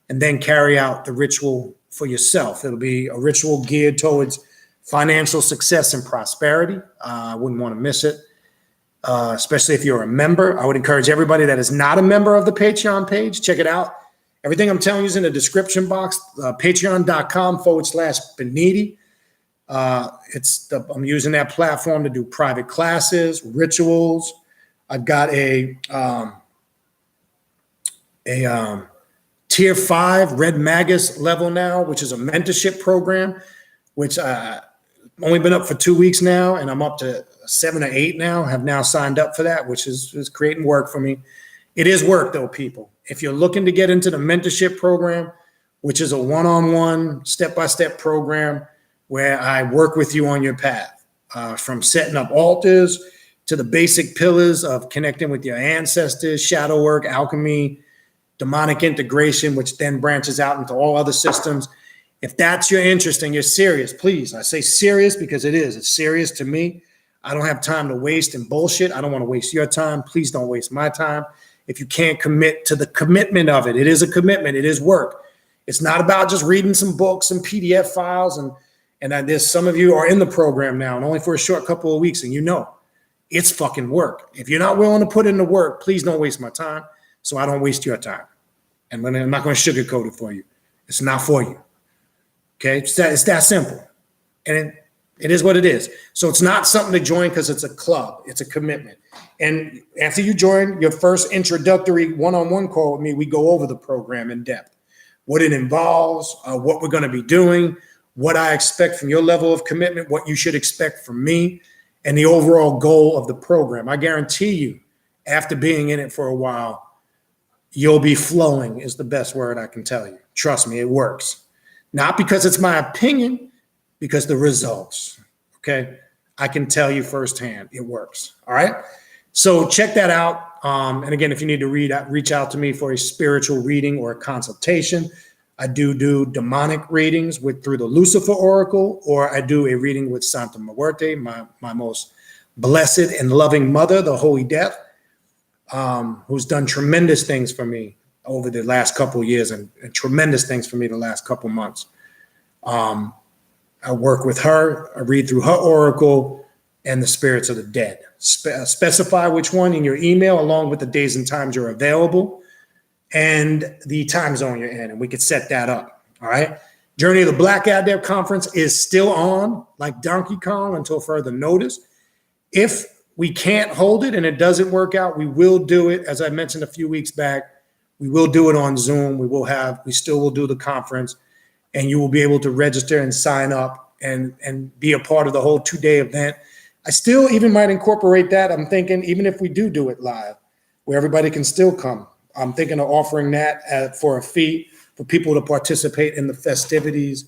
and then carry out the ritual for yourself. It'll be a ritual geared towards financial success and prosperity. I wouldn't want to miss it, especially if you're a member. I would encourage everybody that is not a member of the Patreon page, check it out. Everything I'm telling you is in the description box, patreon.com/Beniti. I'm using that platform to do private classes, rituals. I've got a tier 5 Red Magus level now, which is a mentorship program, which I've only been up for 2 weeks now, and I'm up to 7 or 8 now. Have now signed up for that, which is creating work for me. It is work though, people. If you're looking to get into the mentorship program, which is a one-on-one, step-by-step program where I work with you on your path, from setting up altars to the basic pillars of connecting with your ancestors, shadow work, alchemy, demonic integration, which then branches out into all other systems. If that's your interest and you're serious, please, I say serious because it is. It's serious to me. I don't have time to waste in bullshit. I don't want to waste your time. Please don't waste my time. If you can't commit to the commitment of it, it is a commitment. It is work. It's not about just reading some books and PDF files. And there's some of you are in the program now and only for a short couple of weeks, and you know it's fucking work. If you're not willing to put in the work, please don't waste my time so I don't waste your time. And I'm not going to sugarcoat it for you. It's not for you. Okay? It's that simple. And it is what it is. So it's not something to join because it's a club. It's a commitment. And after you join your first introductory one-on-one call with me, we go over the program in depth, what it involves, what we're going to be doing, what I expect from your level of commitment, what you should expect from me, and the overall goal of the program. I guarantee you, after being in it for a while, you'll be flowing is the best word I can tell you. Trust me, it works. Not because it's my opinion, because the results, okay? I can tell you firsthand, it works, all right? So check that out. And again, if you need to reach out to me for a spiritual reading or a consultation, I do demonic readings through the Lucifer Oracle, or I do a reading with Santa Muerte, my most blessed and loving mother, the Holy Death, who's done tremendous things for me over the last couple of years and tremendous things for me the last couple of months. I work with her, I read through her oracle and the spirits of the dead. Specify which one in your email along with the days and times you're available and the time zone you're in, and we could set that up, all right? Journey of the Black Adept Conference is still on, like Donkey Kong, until further notice. If we can't hold it and it doesn't work out, we will do it, as I mentioned a few weeks back, we will do it on Zoom. We still will do the conference, and you will be able to register and sign up and be a part of the whole 2-day event. I still even might incorporate that. I'm thinking, even if we do it live, where everybody can still come, I'm thinking of offering that for a fee for people to participate in the festivities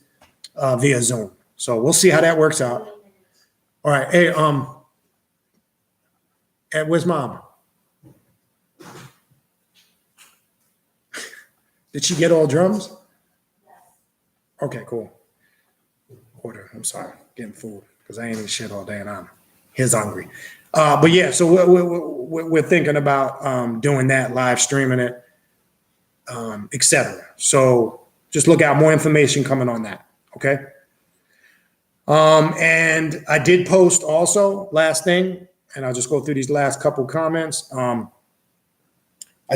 via Zoom. So we'll see how that works out. All right. Hey, where's Mom? Did she get all drums? Okay, cool. Order. I'm sorry, getting food because I ain't eating shit all day and I'm hungry. But yeah, so we're thinking about doing that, live streaming it, etc. So just look out, more information coming on that. Okay. And I did post also, last thing, and I'll just go through these last couple comments. I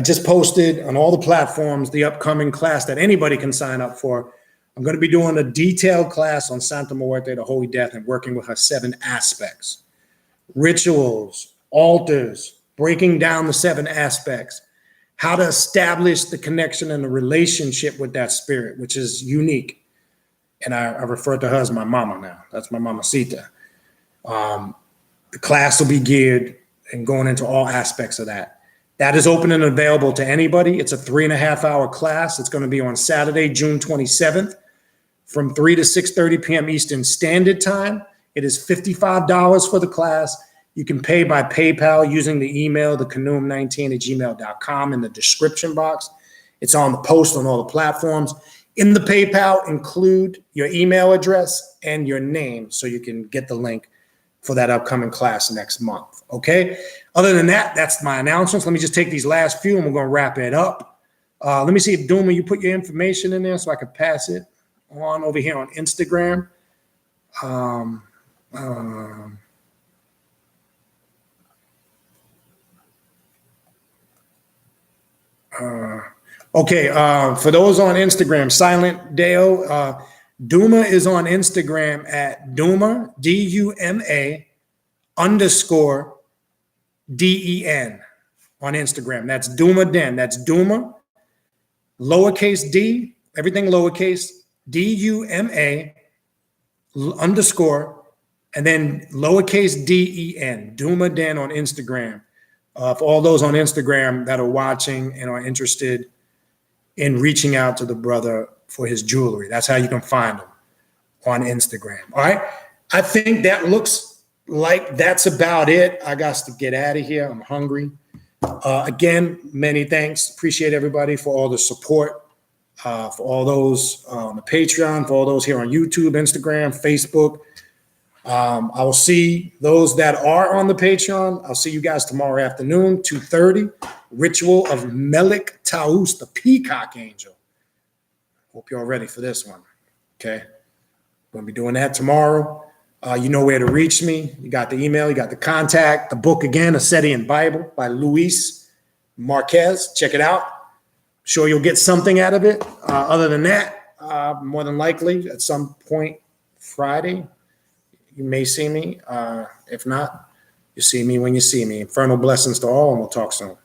just posted on all the platforms the upcoming class that anybody can sign up for. I'm going to be doing a detailed class on Santa Muerte, the Holy Death, and working with her 7 aspects. Rituals, altars, breaking down the 7 aspects, how to establish the connection and the relationship with that spirit, which is unique. And I refer to her as my mama now. That's my mamacita. The class will be geared and going into all aspects of that. That is open and available to anybody. It's a 3.5-hour class. It's going to be on Saturday, June 27th from 3 to 6:30 p.m. Eastern Standard Time. It is $55 for the class. You can pay by PayPal using the email, thecanum19@gmail.com in the description box. It's on the post on all the platforms. In the PayPal, include your email address and your name so you can get the link for that upcoming class next month, okay? Other than that, that's my announcements. Let me just take these last few and we're gonna wrap it up. Let me see if Duma, you put your information in there so I can pass it on over here on Instagram. Okay, for those on Instagram, Silent Dale, Duma is on Instagram at Duma, D-U-M-A _D-E-N on Instagram. That's Duma Den. That's Duma, lowercase d, everything lowercase, D-U-M-A _ and then lowercase D-E-N, Duma Den on Instagram. For all those on Instagram that are watching and are interested in reaching out to the brother for his jewelry. That's how you can find him, on Instagram. All right. I think that looks like that's about it. I got to get out of here. I'm hungry. Again, many thanks. Appreciate everybody for all the support, for all those on the Patreon, for all those here on YouTube, Instagram, Facebook. I will see those that are on the Patreon. I'll see you guys tomorrow afternoon, 2:30. Ritual of Melik Taus, the Peacock Angel. Hope you're all ready for this one. Okay. We'll be doing that tomorrow. You know where to reach me. You got the email, you got the contact, the book again, A Setian Bible by Luis Marquez. Check it out. Sure you'll get something out of it. Other than that, more than likely at some point Friday, you may see me. If not, you see me when you see me. Infernal blessings to all, and we'll talk soon.